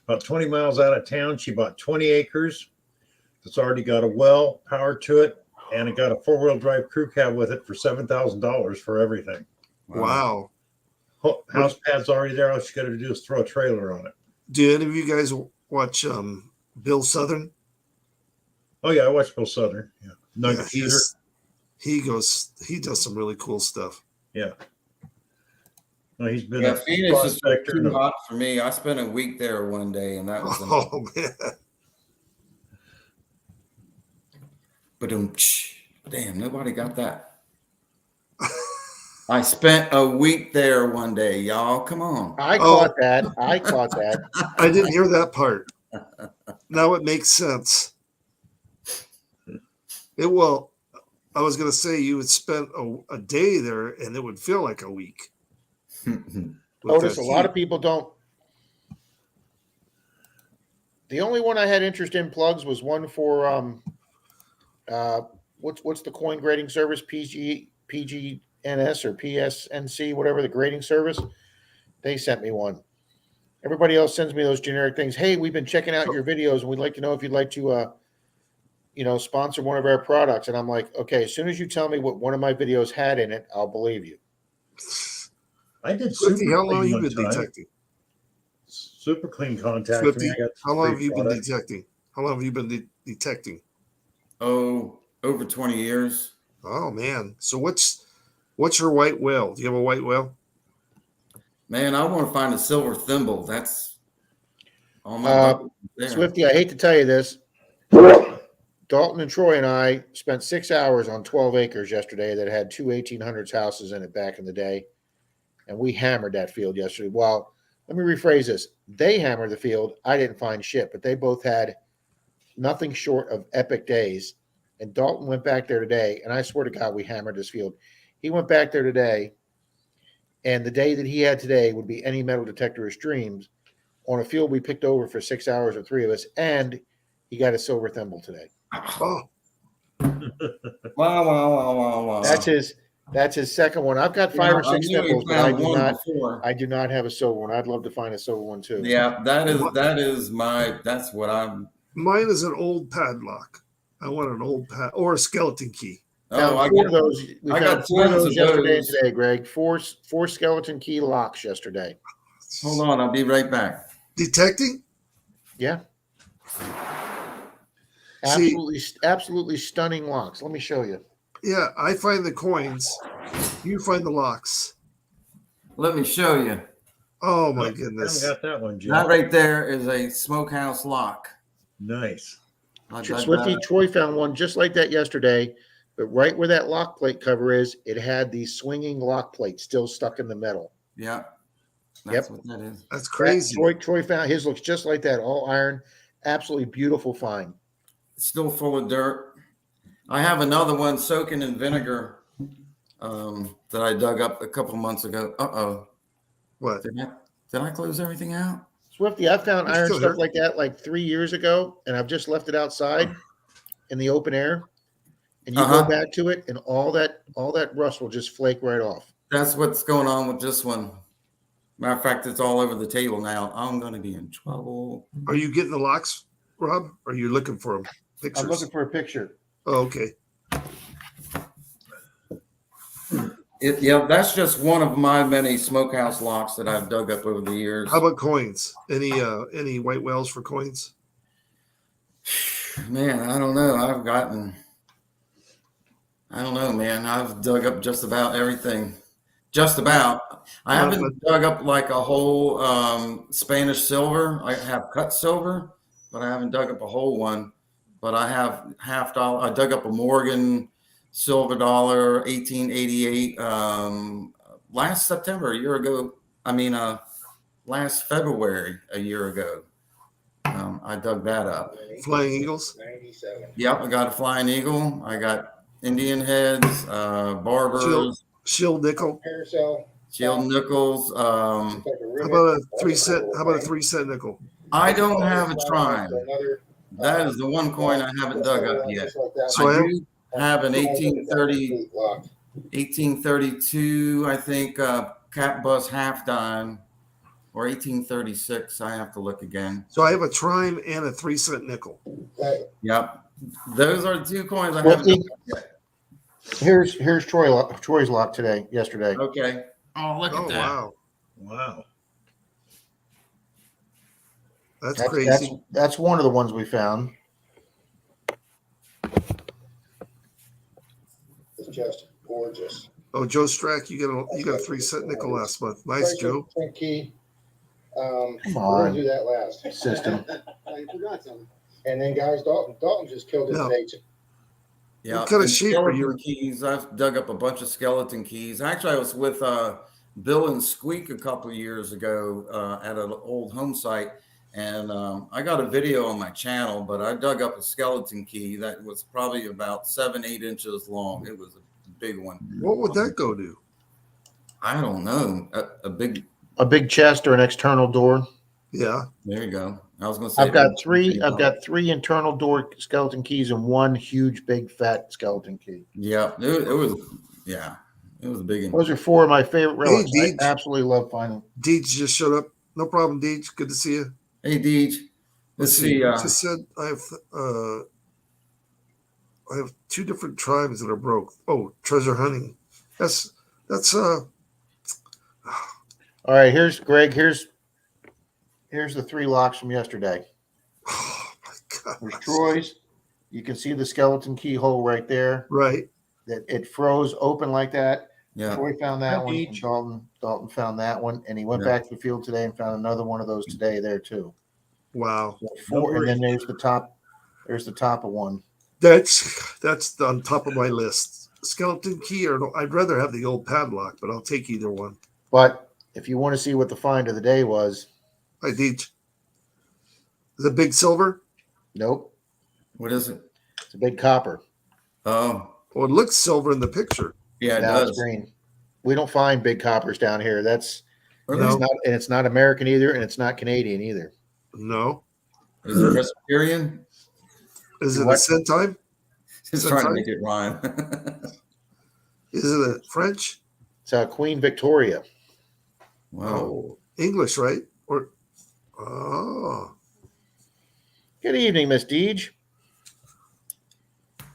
about 20 miles out of town, she bought 20 acres. It's already got a well, power to it, and it got a 4-wheel drive crew cab with it for $7,000 for everything. Wow. House pad's already there. All she got to do is throw a trailer on it. Do any of you guys watch Bill Southern? Oh yeah, I watched Bill Southern. Yeah, Nugget Yeah, Eater. he does some really cool stuff. Yeah. No, he's been Yeah, a Phoenix is prospector. too hot for me. I spent a week there one day, and that was Oh man. damn, nobody got that. I spent a week there one day, y'all. Come on. I caught that. I caught that. I didn't hear that part. Now it makes sense. I was going to say you would spend a day there and it would feel like a week. with Otis, that a lot heat. of people don't. The only one I had interest in plugs was one for what's the coin grading service, PGNS or PSNC, whatever the grading service. They sent me one. Everybody else sends me those generic things. Hey, we've been checking out your videos and we'd like to know if you'd like to sponsor one of our products. And I'm like, okay, as soon as you tell me what one of my videos had in it, I'll believe you. I did Swifty, super how long have clean you one been time. detecting? Super clean contacts. Swifty, I got how long free have you been product. detecting? How long have you been detecting? Oh, over 20 years. Oh man. So what's your white whale? Do you have a white whale? Man, I want to find a silver thimble. That's on my Uh, bucket list there. Swifty, I hate to tell you this. Dalton and Troy and I spent 6 hours on 12 acres yesterday that had two 1800s houses in it back in the day. And we hammered that field yesterday. Well, let me rephrase this. They hammered the field. I didn't find shit, but they both had nothing short of epic days. And Dalton went back there today, and I swear to God, we hammered this field. He went back there today, and the day that he had today would be any metal detector of dreams on a field we picked over for 6 hours, the three of us, and he got a silver thimble today. Oh, Wow. That's his second one. I've got five or six I knew he thimbles, but found one before. I do not have a silver one. I'd love to find a silver one too. Yeah, that's what I'm. mine is an old padlock. I want an old or a skeleton key. Found Oh, I four got of those. We I found got four of tons those of yesterday and those. today, Greg. Four skeleton key locks yesterday. Hold on, I'll be right back. Detecting? Yeah. See- Absolutely stunning locks. Let me show you. Yeah, I find the coins. You find the locks. Let me show you. Oh my I goodness. haven't got that one, Jim. That right there is a smokehouse lock. Nice. I dug Swifty that. Troy found one just like that yesterday, but right where that lock plate cover is, it had the swinging lock plate still stuck in the metal. Yeah, that's what that is. That's crazy. Troy found his looks just like that, all iron, absolutely beautiful find. It's still full of dirt. I have another one soaking in vinegar that I dug up a couple months ago. Uh-oh. What? Did I close everything out? Swifty, I found It's iron still stuff here. like that like 3 years ago, and I've just left it outside in the open air. And you go back to it, and all that rust will just flake right off. That's what's going on with this one. Matter of fact, it's all over the table now. I'm going to be in trouble. Are you getting the locks, Rob? Or are you looking for them? Pictures. I'm looking for a picture. Oh, okay. Yeah, that's just one of my many smokehouse locks that I've dug up over the years. How about coins? Any white whales for coins? Man, I don't know. I don't know, man. I've dug up just about everything. Just about. I haven't dug up like a whole Spanish silver. I have cut silver, but I haven't dug up a whole one. But I have $50. I dug up a Morgan silver dollar, 1888. Last September, a year ago. Last February, a year ago. I dug that up. Flying Eagles? 97. Yep, I got a flying eagle. I got Indian heads, barbers, Shield nickel. Carousel. shield nickels. How about a 3 cent? How about a 3 cent nickel? I don't have a trine. That is the one coin I haven't dug up yet. So I I have, do have an 1832, I think, cap bus half dime, or 1836. I have to look again. so I have a trime and a 3 cent nickel. Yep, those are the two coins I haven't dug up yet. Here's Troy's lock yesterday. Okay. Oh, look Oh at that. wow, Wow. that's crazy. That's one of the ones we found. It's just gorgeous. Oh, Joe Strack, you got a 3 cent nickel last month. Nice, Joe. Key. Come on. Do that last System. You forgot something. And then guys, Dalton just killed it No. today. Yeah. What kind of and sheep are you- skeleton keys? I've dug up a bunch of skeleton keys. Actually, I was with Bill and Squeak a couple of years ago at an old home site, and I got a video on my channel. But I dug up a skeleton key that was probably about 7-8 inches long. It was a big one. What would that go to? I don't know. A big. a big chest or an external door. Yeah. There you go. I was going to say. I've got three internal door skeleton keys and one huge, big, fat skeleton key. Yeah, it was. Yeah, it was a big one. Those are four of my favorite relics. Deej. I absolutely love finding. Deej just showed up. No problem, Deej. Good to see you. Hey, Deej. Let's see. Just said I have two different tribes that are broke. Oh, treasure hunting. That's All right, here's Greg. Here's the three locks from yesterday. oh my god. There's Troy's. You can see the skeleton keyhole right there. Right. That it froze open like that. yeah. Troy found that Hi, one. Deej. And Dalton found that one, and he went Yeah. back to the field today and found another one of those today there too. Wow. So four, and worries. then there's the top. There's the top of one. That's on top of my list. Skeleton key, or no, I'd rather have the old padlock, but I'll take either one. But if you want to see what the find of the day was, Hi, Deej. The big silver. nope, What is it? it's a big copper. Oh, Oh, it looks silver in the picture. yeah, it Now it's does. green. We don't find big coppers down here. That's Really? it's not, and it's not American either, and it's not Canadian either. No. Is it Presbyterian? Is it What? a centime? Just trying to make it rhyme. Is it a French? It's Queen Victoria. Wow. Oh, English, right? Or oh, Good evening, Miss Deej.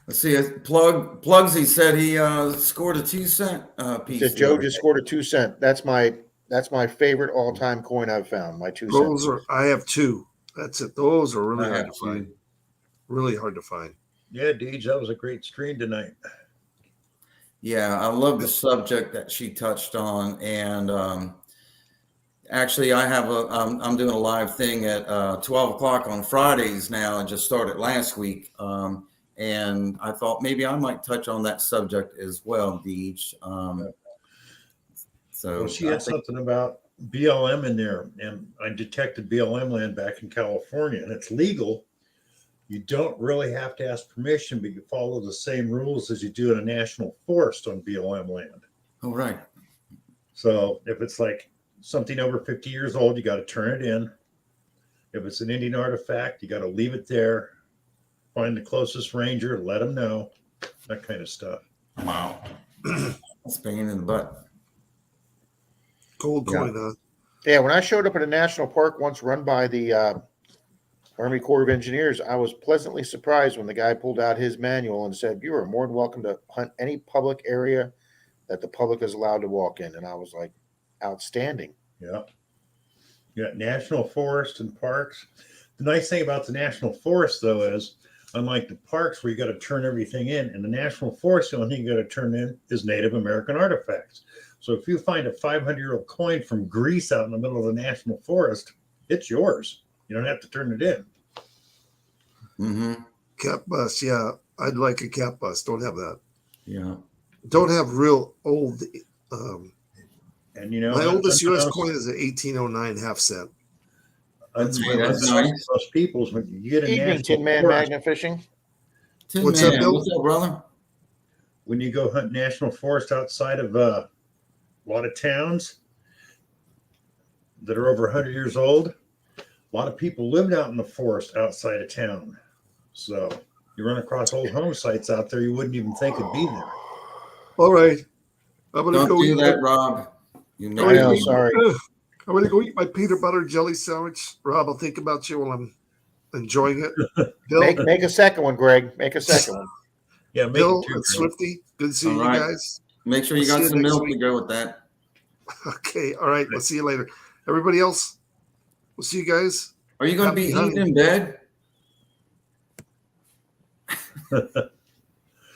Let's see. Plugsy said he scored a 2-cent piece. Says Joe just scored a 2-cent. That's my favorite all-time coin I've found. My 2 those cents. are. I have two. That's it. Those are really I hard have to find. two. Really hard to find. Yeah, Deej, that was a great stream tonight. Yeah, I love the subject that she touched on, and actually, I have I'm doing a live thing at 12 o'clock on Fridays now. I just started last week, and I thought maybe I might touch on that subject as well, Deej. So Well, she I had think- something about BLM in there, and I detected BLM land back in California, and it's legal. You don't really have to ask permission, but you follow the same rules as you do in a national forest on BLM land. oh, right. So if it's like something over 50 years old, you got to turn it in. If it's an Indian artifact, you got to leave it there. Find the closest ranger, let them know, that kind of stuff. Wow. That's a pain in the butt. Gold Yeah. coin, huh? Yeah, when I showed up at a national park once run by the Army Corps of Engineers, I was pleasantly surprised when the guy pulled out his manual and said, "You are more than welcome to hunt any public area that the public is allowed to walk in." And I was like, outstanding. Yeah. You got national forest and parks. The nice thing about the national forest, though, is unlike the parks where you got to turn everything in the national forest, the only thing you got to turn in is Native American artifacts. So if you find a 500-year-old coin from Greece out in the middle of the national forest, it's yours. You don't have to turn it in. Mm-hmm. Cap bust. Yeah, I'd like a cap bust. Don't have that. Yeah. Don't have real old. And you know, My oldest U.S. unbeknownst- coin is an 1809 half cent. That's unbeknownst nice. to most people's when you get a Evening, national Tin Man forest, Magna Fishing. Tin What's Man, up, Bill? what's up, brother? when you go hunt national forest outside of a lot of towns that are over 100 years old, a lot of people lived out in the forest outside of town. So you run across old home sites out there you wouldn't even think would be there. All right, I'm gonna Don't go do eat. that, Rob. You know I know, you- sorry. I'm gonna go eat my peanut butter jelly sandwich. Rob, I'll think about you while I'm enjoying it. Bill, Make a second one, Greg. Make a second one. Yeah, make Bill, it too. and Greg. Swifty. Good seeing All you right. guys. Make sure you We'll got see you some next milk week. to go with that. Okay, all right. We'll see you later. Everybody else, we'll see you guys. Are you going to be Happy eating hunting. in bed?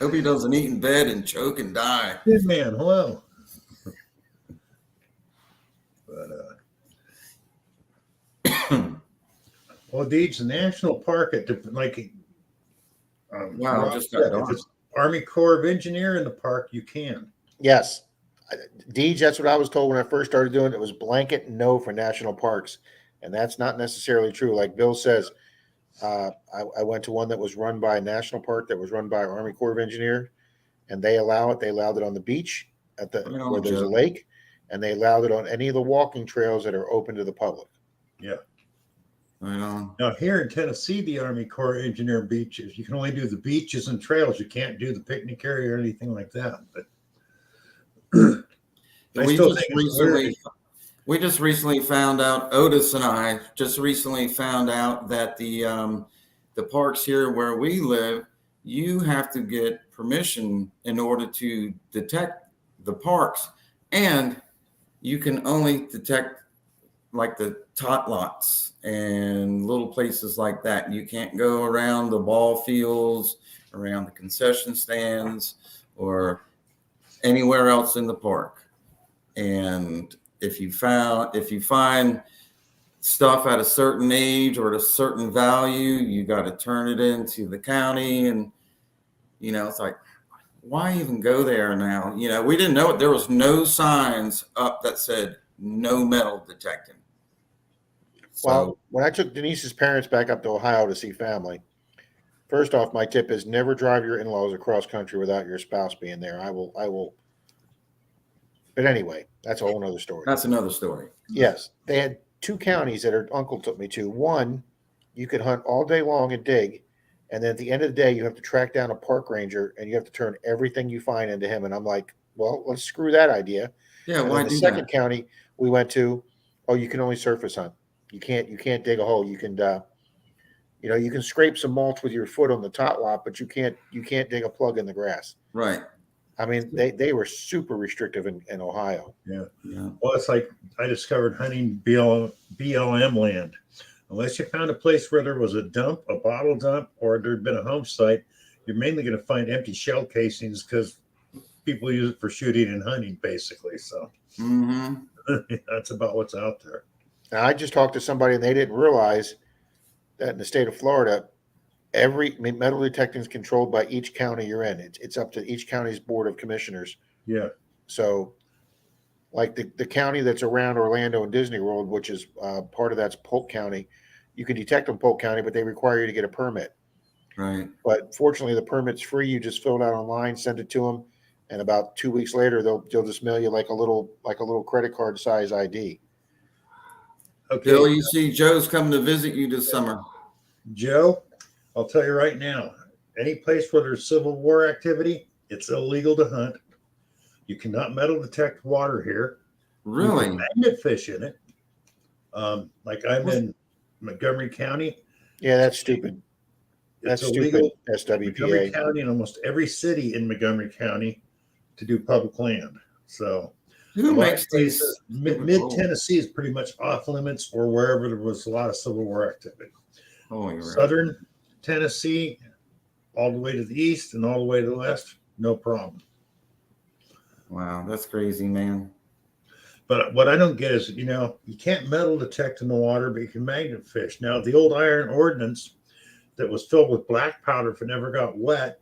Hope he doesn't eat in bed and choke and die. Good man, hello. But well, Deej, the national park at Wow, Rob just got said, if dark. it's Army Corps of Engineer in the park, you can. Yes. Deej, that's what I was told when I first started doing it. It was blanket no for national parks. And that's not necessarily true. Like Bill says, I went to one that was run by a national park that was run by Army Corps of Engineer, and they allow it. They allowed it on the beach No where there's a joke. lake, and they allowed it on any of the walking trails that are open to the public. Right on. Now here in Tennessee, the Army Corps of Engineer beaches, you can only do the beaches and trails. You can't do the picnic area or anything like that. But I We still just think it's weird. recently, we just recently found out. Otis and I just recently found out that the parks here where we live, you have to get permission in order to detect the parks, and you can only detect like the tot lots and little places like that. You can't go around the ball fields, around the concession stands, or anywhere else in the park. And if you find stuff at a certain age or at a certain value, you got to turn it into the county. And it's like, why even go there now? We didn't know it. There was no signs up that said no metal detecting. Well, when I took Denise's parents back up to Ohio to see family, first off, my tip is never drive your in-laws across country without your spouse being there. I will. But anyway, that's a whole nother story. That's another story. Yes, they had 2 counties that her uncle took me to. One, you could hunt all day long and dig, and then at the end of the day, you have to track down a park ranger and you have to turn everything you find into him. And I'm like, well, let's screw that idea. Yeah, And why then the do second that? county we went to, you can only surface hunt. You can't dig a hole. You can you can scrape some mulch with your foot on the tot lot, but you can't dig a plug in the grass. Right. I mean, they were super restrictive in Ohio. Yeah. Well, it's like I discovered hunting BLM land. Unless you found a place where there was a dump, a bottle dump, or there'd been a home site, you're mainly going to find empty shell casings because people use it for shooting and hunting, basically. So that's about what's out there. Now, I just talked to somebody and they didn't realize that in the state of Florida, every metal detecting is controlled by each county you're in. It's up to each county's board of commissioners. Yeah. So, like the county that's around Orlando and Disney World, which is part of that's Polk County, you can detect in Polk County, but they require you to get a permit. Right. But fortunately, the permit's free. You just fill it out online, send it to them, and about 2 weeks later, they'll just mail you like a little credit card size ID. Okay. Bill, you see Joe's coming to visit you this summer. Joe, I'll tell you right now, any place where there's Civil War activity, it's illegal to hunt. You cannot metal detect water here. You Really? can magnet fish in it. Like I'm in Montgomery County. Yeah, that's stupid. It's That's illegal stupid. in Montgomery SWPA. County and almost every city in Montgomery County to do public land. So Who a lot makes of these? places, mid Tennessee is pretty much off limits, or wherever there was a lot of Civil War activity. Oh, you're right. Southern Tennessee, all the way to the east and all the way to the west, no problem. Wow, that's crazy, man. But what I don't get is, you can't metal detect in the water, but you can magnet fish. Now, the old iron ordinance that was filled with black powder, if it never got wet,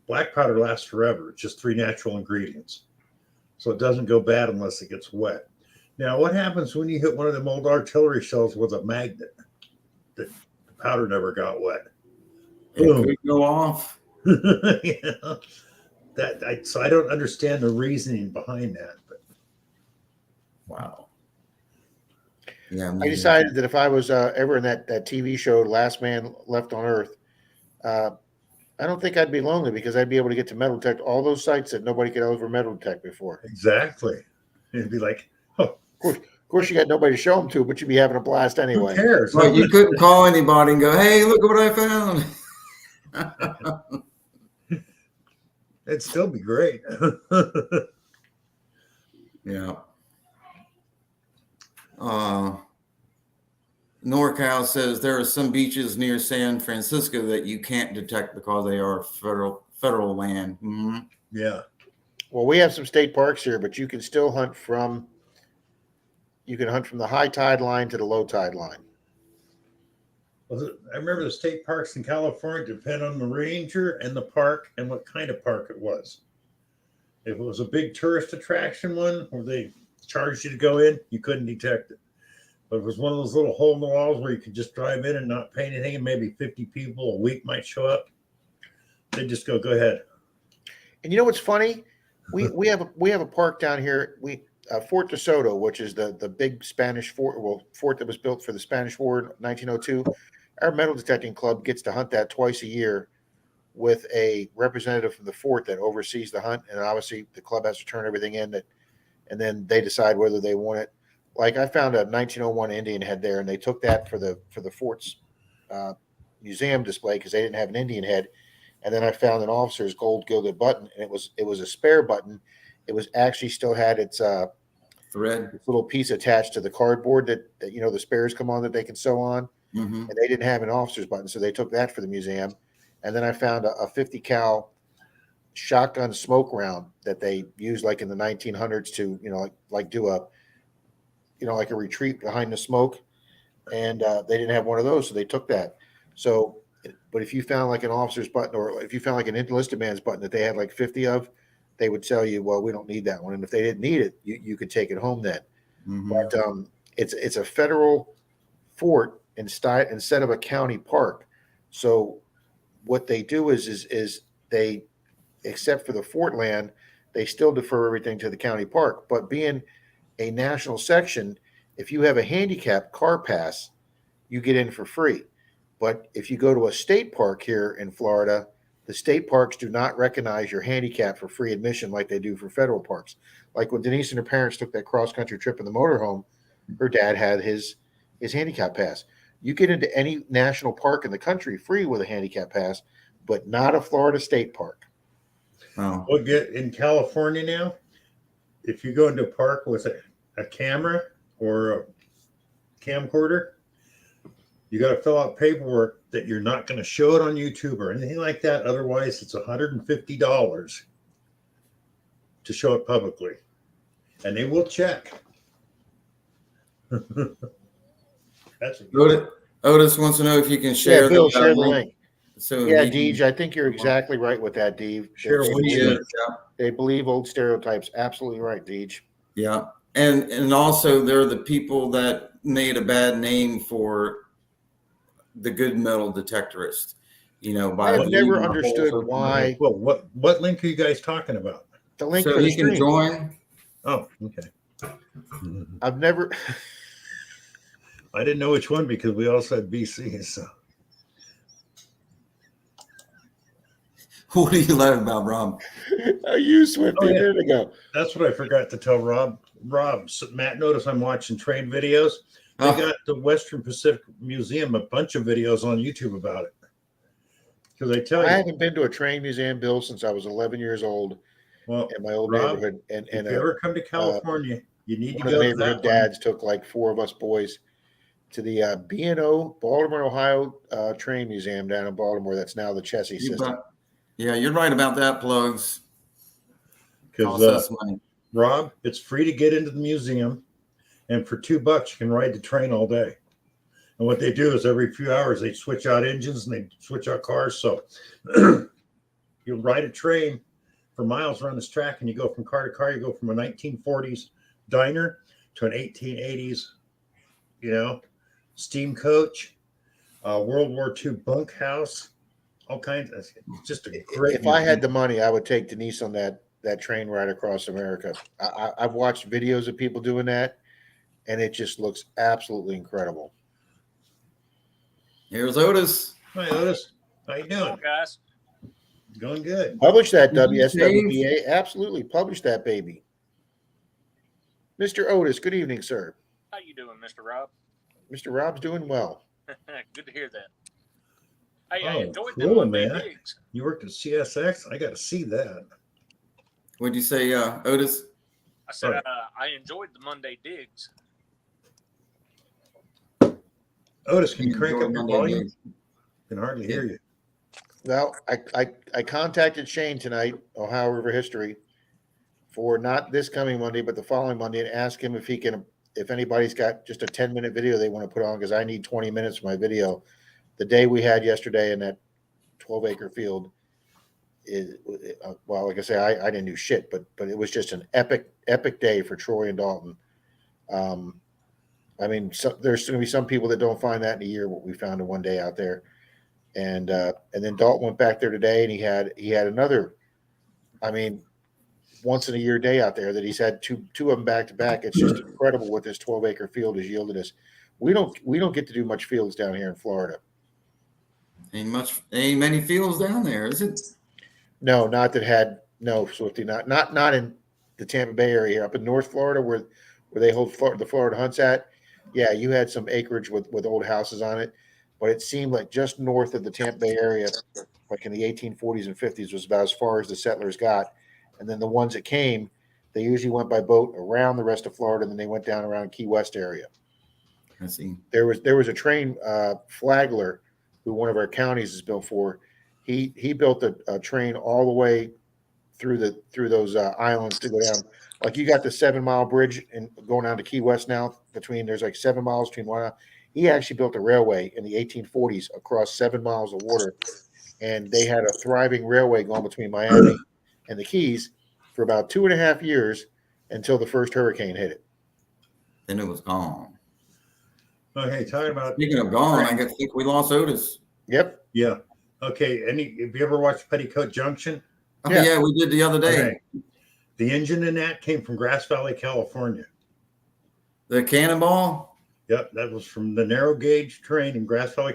black powder lasts forever. It's just 3 natural ingredients. So it doesn't go bad unless it gets wet. Now, what happens when you hit one of them old artillery shells with a magnet? The powder never got wet. It Boom. could go off. So I don't understand the reasoning behind that. But Wow. Yeah. I decided that if I was ever in that TV show, Last Man Left on Earth, I don't think I'd be lonely because I'd be able to get to metal detect all those sites that nobody could ever metal detect before. exactly, it'd be like, oh, Of course, you got nobody to show them to, but you'd be having a blast who anyway. cares? Well, you couldn't call anybody and go, "Hey, look at what I found." It'd still be great. Yeah. NorCal says there are some beaches near San Francisco that you can't detect because they are federal land. Mhm. Yeah. Well, we have some state parks here, but you can still hunt from the high tide line to the low tide line. I remember the state parks in California depend on the ranger and the park and what kind of park it was. If it was a big tourist attraction one where they charged you to go in, you couldn't detect it. But if it was one of those little hole in the walls where you could just drive in and not pay anything, and maybe 50 people a week might show up, they'd just go ahead. And you know what's funny? We have a park down here. Fort de Soto, which is the big Spanish fort that was built for the Spanish War in 1902. Our metal detecting club gets to hunt that twice a year with a representative from the fort that oversees the hunt, and obviously the club has to turn everything in and then they decide whether they want it. Like I found a 1901 Indian head there, and they took that for the fort's museum display because they didn't have an Indian head. And then I found an officer's gold gilded button, and it was a spare button. It was actually still had its Thread. little piece attached to the cardboard that the spares come on that they can sew on, Mm-hmm. and they didn't have an officer's button, so they took that for the museum. And then I found a 50 cal shotgun smoke round that they used like in the 1900s to like do a like a retreat behind the smoke, and they didn't have one of those, so they took that. So, but if you found like an officer's button, or if you found like an enlisted man's button that they had like 50 of, they would tell you, well, we don't need that one. And if they didn't need it, you could take it home then. Mm-hmm. But it's a federal fort instead of a county park. So what they do is they, except for the fort land, they still defer everything to the county park. But being a national section, if you have a handicap car pass, you get in for free. But if you go to a state park here in Florida, the state parks do not recognize your handicap for free admission like they do for federal parks. Like when Denise and her parents took that cross-country trip in the motorhome, her dad had his handicap pass. You get into any national park in the country free with a handicap pass, but not a Florida state park. Oh. We'll get in California now. If you go into a park with a camera or a camcorder, you got to fill out paperwork that you're not going to show it on YouTube or anything like that. Otherwise, it's $150 to show it publicly, and they will check. That's Otis wants to know if you can share Bill, the share the link. So Yeah, he Deej, I think you're exactly right with that, Deej. Share They what believe- you- yeah. They believe old stereotypes. Absolutely right, Deej. Yeah. And also there are the people that made a bad name for the good metal detectorist, by I have never leaving the understood holes open. why Well, what link are you guys talking about? the link So for the he can stream. join. Oh, okay. I've never. I didn't know which one because we all said BC. So What do you love about Rob? I used Swifty Oh, yeah. a minute ago. that's what I forgot to tell Rob. So Matt, notice I'm watching train videos. They Oh. got the Western Pacific Museum a bunch of videos on YouTube about it. Because I tell I you, haven't been to a train museum, Bill, since I was 11 years old well, in my old Rob, neighborhood. And if you ever come to California, you need to one of the go to neighborhood that one. dads took like four of us boys to the B&O Baltimore, Ohio train museum down in Baltimore. That's now the Chessie You system. bet. Yeah, you're right about that, plugs. Because Costs us money. Rob, it's free to get into the museum, and for $2 you can ride the train all day. And what they do is every few hours they switch out engines and they switch out cars. So you'll ride a train for miles around this track, and you go from car to car. You go from a 1940s diner to an 1880s, steam coach, World War II bunkhouse, all kinds. It's just a great. If I had the money, I would take Denise on that train ride across America. I've watched videos of people doing that, and it just looks absolutely incredible. Here's Otis. Hi, Otis. How you doing, guys? Going good. Publish that Did you WSWBA. Absolutely. Publish that baby. Mr. Otis, good evening, sir. How you doing, Mr. Rob? Mr. Rob's doing well. Good to hear that. Hey, I Oh, enjoyed cool, the Monday man. digs. You worked at CSX. I got to see that. What'd you say, Otis? I said Right. I enjoyed the Monday digs. Otis, can you You crank enjoyed up your Monday volume? Digs. Can hardly hear you. Well, I contacted Shane tonight, Ohio River History, for not this coming Monday, but the following Monday, and asked him if he can, if anybody's got just a 10-minute video they want to put on, because I need 20 minutes for my video. The day we had yesterday in that 12-acre field is, well, like I say, I didn't do shit, but it was just an epic day for Troy and Dalton. I mean, there's going to be some people that don't find that in a year, what we found in one day out there. And then Dalton went back there today, and he had another. I mean, once in a year day out there that he's had two of them back to back. It's just incredible what this 12-acre field has yielded us. We don't get to do much fields down here in Florida. Ain't many fields down there, is it? No, Swifty, not in the Tampa Bay area. Up in North Florida, where they hold the Florida hunts at, yeah, you had some acreage with old houses on it, but it seemed like just north of the Tampa Bay area, like in the 1840s and 50s, was about as far as the settlers got. And then the ones that came, they usually went by boat around the rest of Florida, and then they went down around Key West area. I see. There was a train, Flagler, who one of our counties is built for. He built a train all the way through those islands to go down. Like you got the 7 Mile bridge and going down to Key West now. There's like 7 miles between one. He actually built a railway in the 1840s across 7 miles of water, and they had a thriving railway going between Miami and the Keys for about 2.5 years until the first hurricane hit it. Then it was gone. Okay, talking about Speaking of gone, I think we lost Otis. Yep. yeah. Okay, have you ever watched Petticoat Junction? Oh, Yeah. yeah, we did the other day. Okay. The engine in that came from Grass Valley, California. The Cannonball. Yep, that was from the narrow gauge train in Grass Valley,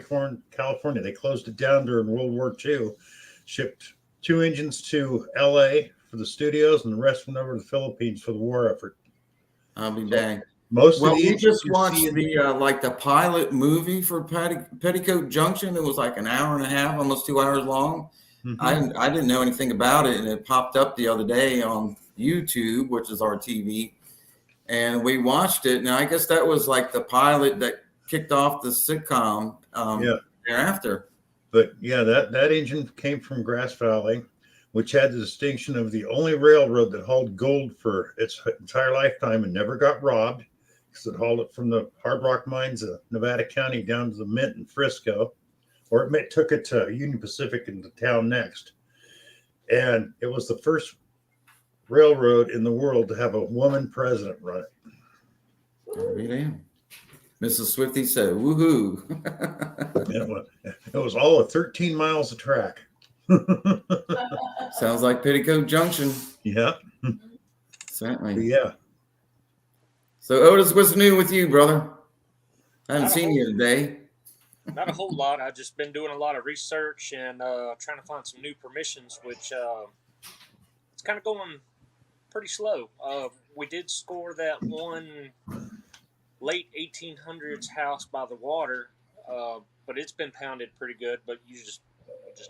California. They closed it down during World War II, shipped 2 engines to LA for the studios, and the rest went over to the Philippines for the war effort. I'll be dang. Most Well, of the we engines just you watched see in the pilot movie for Petticoat Junction. It was like an hour and a half, almost 2 hours long. Mhm. I didn't know anything about it, and it popped up the other day on YouTube, which is our TV, and we watched it. Now, I guess that was like the pilot that kicked off the sitcom thereafter. But yeah, that engine came from Grass Valley, which had the distinction of the only railroad that hauled gold for its entire lifetime and never got robbed, because it hauled it from the hard rock mines of Nevada County down to the Mint in Frisco, or took it to Union Pacific in the town next. And it was the first railroad in the world to have a woman president run it. I'll be damned. Mrs. Swifty said, "Woohoo!" It was all of 13 miles of track. Sounds like Petticoat Junction. Yeah, Certainly. yeah. So, Otis, what's new with you, brother? I haven't seen you today. Not a whole lot. I've just been doing a lot of research and trying to find some new permissions, which it's kind of going pretty slow. We did score that one late 1800s house by the water, but it's been pounded pretty good. But you just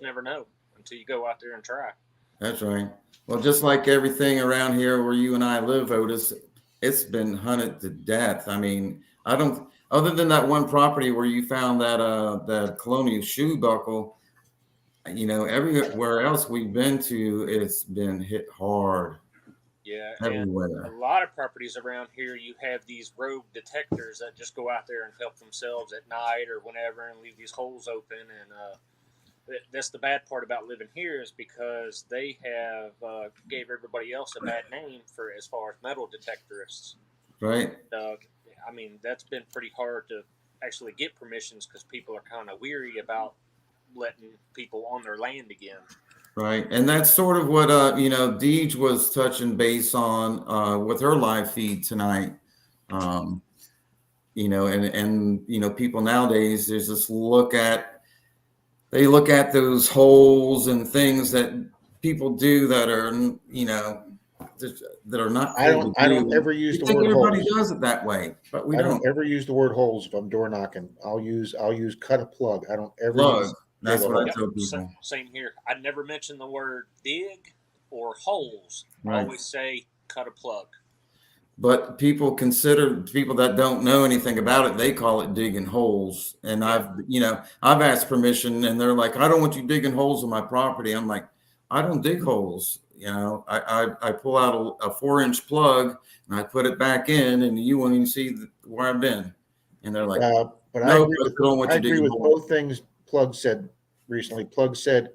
never know until you go out there and try. That's right. Well, just like everything around here where you and I live, Otis, it's been hunted to death. I mean, I don't, other than that one property where you found that colonial shoe buckle, everywhere else we've been to, it's been hit hard. Yeah, everywhere. And a lot of properties around here, you have these rogue detectors that just go out there and help themselves at night or whenever and leave these holes open. And that's the bad part about living here, is because they have gave everybody else a bad name for as far as metal detectorists. Right. I mean, that's been pretty hard to actually get permissions because people are kind of weary about letting people on their land again. Right. And that's sort of what, Deej was touching base on with her live feed tonight. And people nowadays, there's this look at those holes and things that people do that are, that are not. I don't ever use the word everybody holes. does it that way, but we I don't. don't ever use the word holes if I'm door knocking. I'll use cut a plug. I don't ever Plug. use. That's what I Yep, tell people. Same here. I never mention the word dig or holes. Right. I always say cut a plug. But people that don't know anything about it, they call it digging holes. And I've asked permission, and they're like, "I don't want you digging holes in my property." I'm like, "I don't dig holes. I pull out a 4-inch plug and I put it back in, and you won't even see where I've been." And they're like, But "No, I agree with both things Plug said recently. Plug said,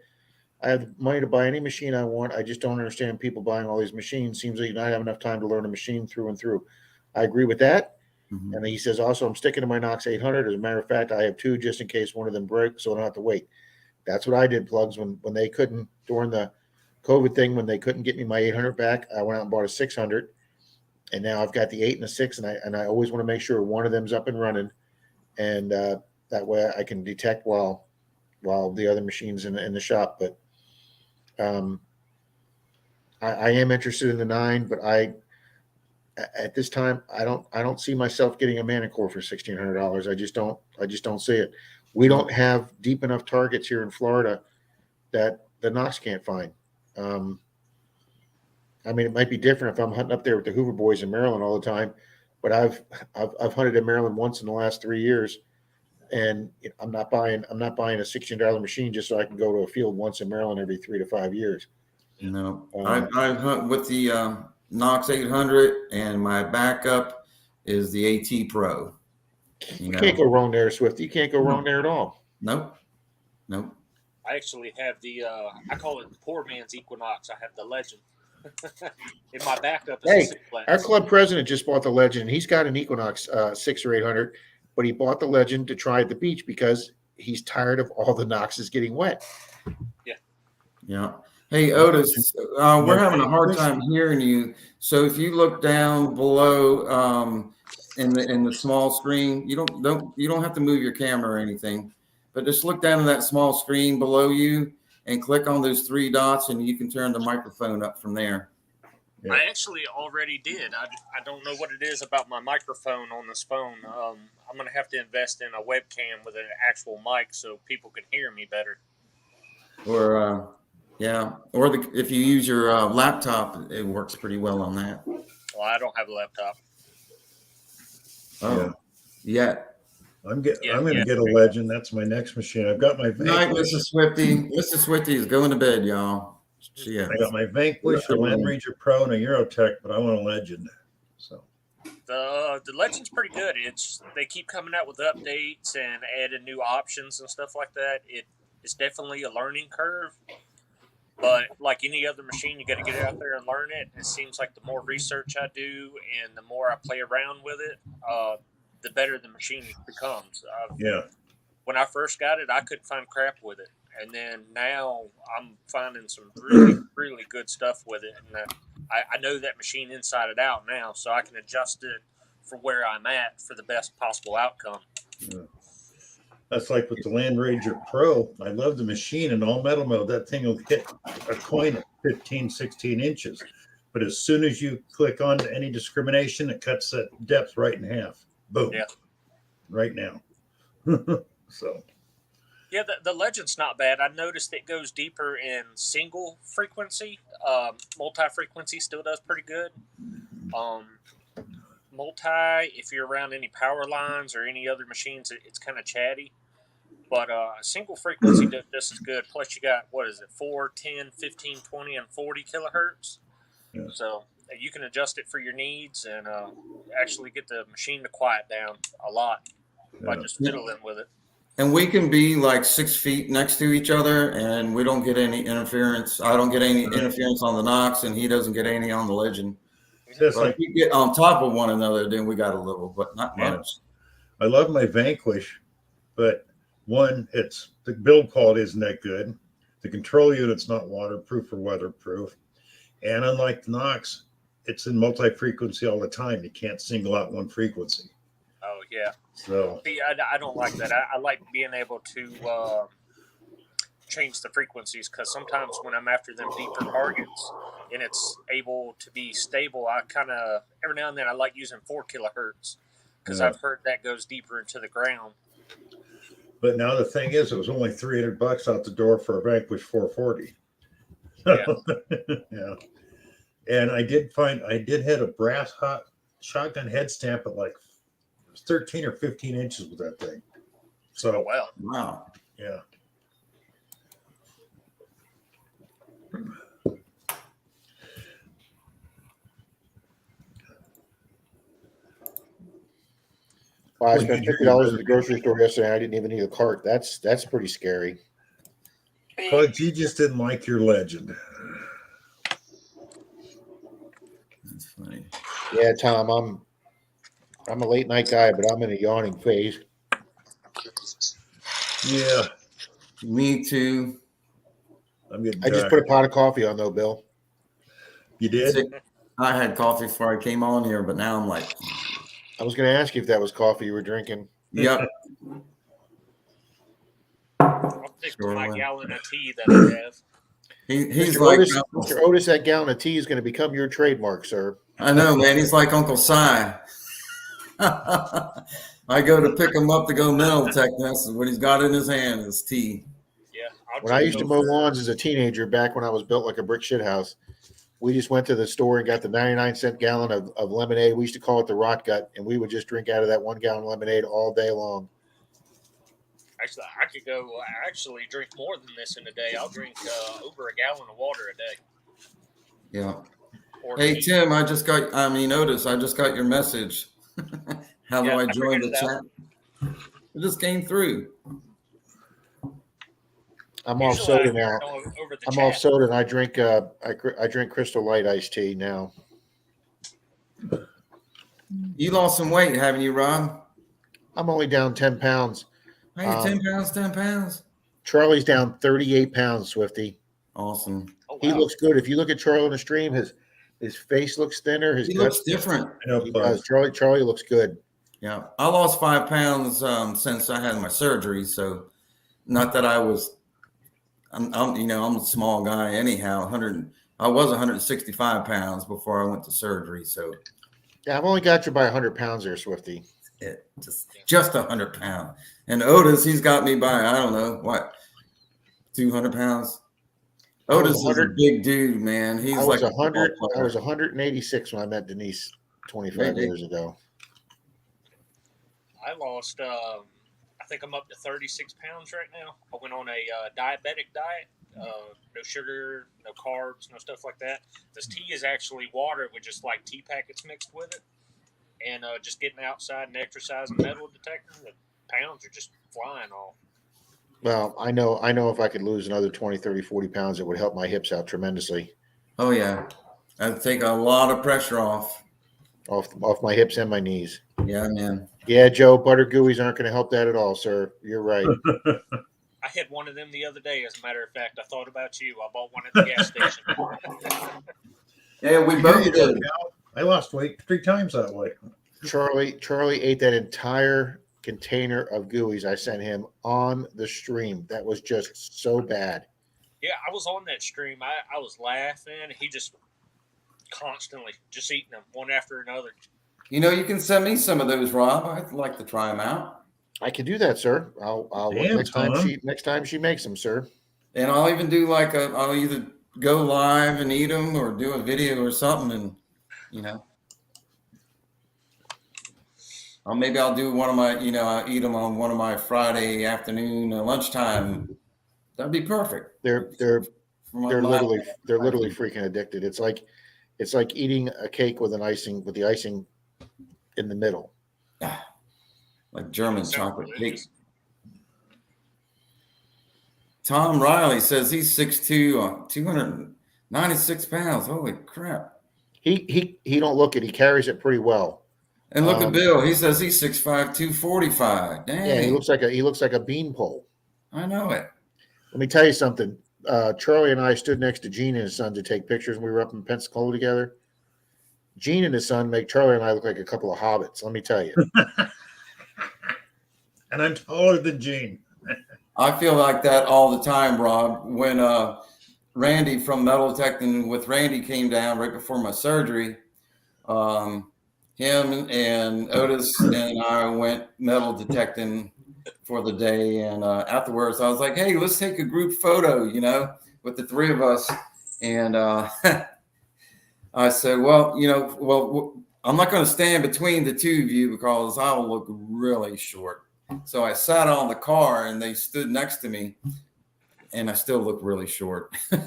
"I have the money to buy any machine I want. I just don't understand people buying all these machines. Seems like you don't have enough time to learn a machine through and through." I agree with that. Mhm. And he says, also, "I'm sticking to my Knox 800. As a matter of fact, I have 2 just in case one of them breaks, so I don't have to wait." That's what I did, Plugs, when they couldn't during the COVID thing when they couldn't get me my 800 back. I went out and bought a 600, and now I've got the 8 and the 6, and I always want to make sure one of them's up and running, and that way I can detect while the other machine's in the shop. But I am interested in the 9, but at this time I don't see myself getting a Manicore for $1,600. I just don't see it. We don't have deep enough targets here in Florida that the Knox can't find. I mean, it might be different if I'm hunting up there with the Hoover boys in Maryland all the time, but I've hunted in Maryland once in the last 3 years, and I'm not buying a $16 machine just so I can go to a field once in Maryland every 3 to 5 years. No, I hunt with the Knox 800, and my backup is the AT Pro. You can't go wrong there, Swift. You can't go wrong there at all. Nope. I actually have the I call it the poor man's Equinox. I have the Legend. In my backup is Hey, a Six-Blast. Our club president just bought the Legend. He's got an Equinox 6 or 800, but he bought the Legend to try at the beach because he's tired of all the Knoxes getting wet. Yeah. Hey, Otis, we're having a hard time hearing you. So if you look down below in the small screen, you don't have to move your camera or anything, but just look down in that small screen below you and click on those 3 dots, and you can turn the microphone up from there. Yeah. I actually already did. I don't know what it is about my microphone on this phone. I'm going to have to invest in a webcam with an actual mic so people can hear me better. Or if you use your laptop, it works pretty well on that. Well, I don't have a laptop. Oh, yeah. I'm going to get a Legend. That's my next machine. I've got my Good night, Vanquish. Mrs. Swifty. Mrs. Swifty is going to bed, y'all. Yeah. I got my Vanquish, a Land Ranger Pro, and a Eurotech, but I want a Legend. So The Legend's pretty good. They keep coming out with updates and adding new options and stuff like that. It's definitely a learning curve. But like any other machine, you got to get out there and learn it. It seems like the more research I do and the more I play around with it, the better the machine becomes. yeah, When I first got it, I couldn't find crap with it. And then now I'm finding some really, really good stuff with it. And I know that machine inside and out now, so I can adjust it for where I'm at for the best possible outcome. that's like with the Land Ranger Pro. I love the machine in all metal mode. That thing will hit a coin at 15, 16 inches. But as soon as you click on any discrimination, it cuts that depth right in half. Boom. Yeah. Right now. So. Yeah, the Legend's not bad. I noticed it goes deeper in single frequency. Multi-frequency still does pretty good. Multi, if you're around any power lines or any other machines, it's kind of chatty. But single frequency does just as good. Plus you got, 4, 10, 15, 20, and 40 kilohertz. Yeah. So you can adjust it for your needs and actually get the machine to quiet down a lot by just fiddling with it. And we can be like 6 feet next to each other, and we don't get any interference. I don't get any interference on the Knox, and he doesn't get any on the Legend. That's But like if we get on top of one another, then we got a little, but not much. I love my Vanquish, but one, it's the build quality isn't that good. The control unit's not waterproof or weatherproof. And unlike the Knox, it's in multi-frequency all the time. You can't single out one frequency. Oh, yeah. So See, I don't like that. I like being able to change the frequencies because sometimes when I'm after them deeper targets and it's able to be stable, I kind of, every now and then I like using 4 kilohertz because I've heard that goes deeper into the ground. but now the thing is, it was only $300 out the door for a Vanquish 440. Yeah. Yeah. And I did hit a brass hot shotgun head stamp at like 13 or 15 inches with that thing. Oh, So well. Wow. yeah. Well, I spent $50 at the grocery store yesterday. I didn't even need a cart. That's pretty scary. But you just didn't like your Legend. That's funny. Yeah, Tom, I'm a late night guy, but I'm in a yawning phase. Yeah. Me too. I'm getting I just tired. put a pot of coffee on though, Bill. You did? See, I had coffee before I came on here, but now I'm like, I was going to ask you if that was coffee you were drinking. yep. I'll stick to Sure my will. gallon of tea that I have. He's Mr. like, Otis, Mr. Otis, that gallon of tea is going to become your trademark, sir. I know, man. He's like Uncle Si. I go to pick him up to go metal detecting. That's what he's got in his hand is tea. Yeah, I'll When I drink used to mow over- lawns as a teenager, back when I was built like a brick shit house, we just went to the store and got the 99-cent gallon of lemonade. We used to call it the rot gut, and we would just drink out of that 1 gallon lemonade all day long. Actually, I could go. I actually drink more than this in a day. I'll drink over a gallon of water a day. Yeah. Or Hey tea. Tim, Otis, I just got your message. How do Yeah, I I join the figured it chat? It just came through. I'm off Usually I soda now. go over the I'm chat. off soda, and I drink I drink Crystal Light iced tea now. You lost some weight, haven't you, Rob? I'm only down 10 pounds. Hey, 10 pounds, 10 pounds. Charlie's down 38 pounds, Swifty. Awesome. Oh, He wow. looks good. If you look at Charlie on the stream, his face looks thinner. His He guts, looks different. I know, he Buzz. does. Charlie looks good. Yeah. I lost 5 pounds since I had my surgery. So not that I was, I'm a small guy anyhow. I was 165 pounds before I went to surgery. So Yeah, I've only got you by 100 pounds there, Swifty. it just 100 pounds. And Otis, he's got me by, I don't know, what, 200 pounds? I was Otis is a 100 big dude, man. He's I was like a 100. football I player. was 186 when I met Denise 25 Maybe. years ago. I lost. I think I'm up to 36 pounds right now. I went on a diabetic diet. No sugar, no carbs, no stuff like that. This tea is actually water with just like tea packets mixed with it. And just getting outside and exercising metal detecting, the pounds are just flying off. Well, I know if I could lose another 20, 30, 40 pounds, it would help my hips out tremendously. Oh, yeah. That'd take a lot of pressure off. Off my hips and my knees. Yeah, man. Yeah, Joe, butter gooeys aren't going to help that at all, sir. You're right. I had one of them the other day, as a matter of fact. I thought about you. I bought one at the gas station. Yeah, we You both did, did. Cal. I lost weight 3 times that way. Charlie ate that entire container of gooeys I sent him on the stream. That was just so bad. Yeah, I was on that stream. I was laughing. He just constantly just eating them one after another. You know, you can send me some of those, Rob. I'd like to try them out. I can do that, sir. I'll Damn, next time she makes them, sir. And I'll even do I'll either go live and eat them or do a video or something. And, maybe I'll do one of my, I'll eat them on one of my Friday afternoon lunchtime. That'd be perfect. They're For my literally freaking addicted. It's like eating a cake with the icing in the middle. like German Sounds chocolate cake. delicious. Tom Riley says he's 6'2", 296 pounds. Holy crap. He don't look it. He carries it pretty well. And look at Bill. He says he's 6'5", 245. Dang. Yeah, he looks like a beanpole. I know it. Let me tell you something. Charlie and I stood next to Gene and his son to take pictures when we were up in Pensacola together. Gene and his son make Charlie and I look like a couple of hobbits. Let me tell you. And I'm taller than Gene. I feel like that all the time, Rob. When Randy from Metal Detecting with Randy came down right before my surgery, him and Otis and I went metal detecting for the day. And afterwards, I was like, hey, let's take a group photo, with the 3 of us. And I said, well, I'm not going to stand between the 2 of you because I'll look really short. So I sat on the car and they stood next to me and I still look really short. I'm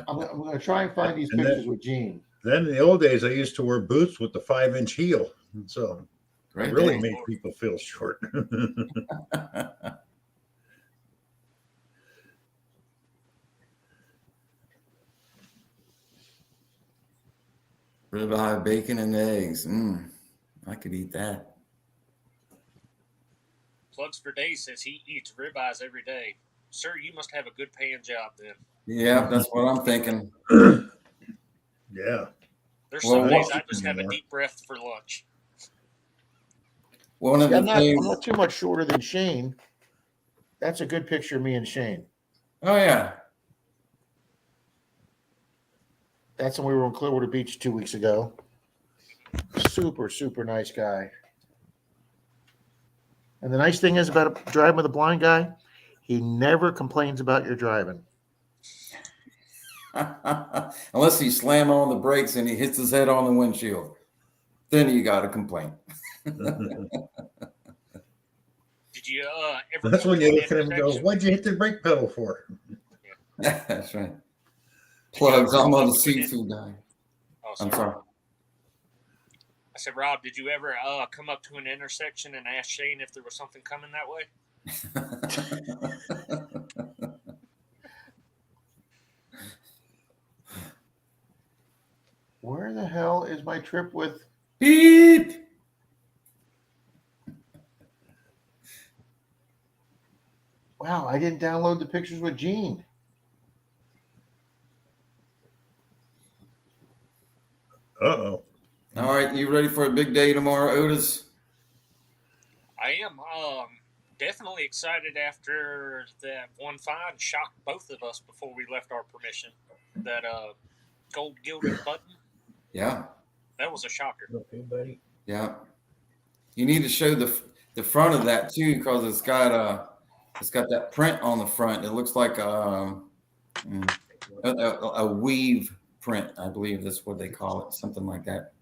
going to try and find these And pictures with Gene. Then in the old days, I used to wear boots with the 5-inch heel. So Great it really day. made people feel short. Ribeye, bacon, and eggs. I could eat that. Plugs for Day says he eats ribeyes every day. sir, you must have a good paying job then. Yeah, that's what I'm thinking. Yeah. There's Well, some days what- I just have a deep breath for lunch. One of Yeah, the I'm things. not too much shorter than Shane. That's a good picture of me and Shane. Oh yeah. That's when we were on Clearwater Beach 2 weeks ago. Super, super nice guy. And the nice thing is about driving with a blind guy, he never complains about your driving. Unless he's slamming on the brakes and he hits his head on the windshield, then you got to complain. Did you ever? That's come when to you an look at him and go, intersection? "What'd you hit the brake pedal for?" That's right. Plugs. I'm on the Did you- seafood guy. Oh, I'm sorry. sorry. I said, Rob, did you ever come up to an intersection and ask Shane if there was something coming that way? Where the hell is my trip with? Beep. Wow, I didn't download the pictures with Gene. Uh-oh. All right, you ready for a big day tomorrow, Otis? I am definitely excited after that one find shocked both of us before we left our permission. That gold gilded button, Yeah, that was a shocker. Okay, buddy. yeah. You need to show the front of that too, because it's got that print on the front. It looks like a weave print, I believe that's what they call it, something like that.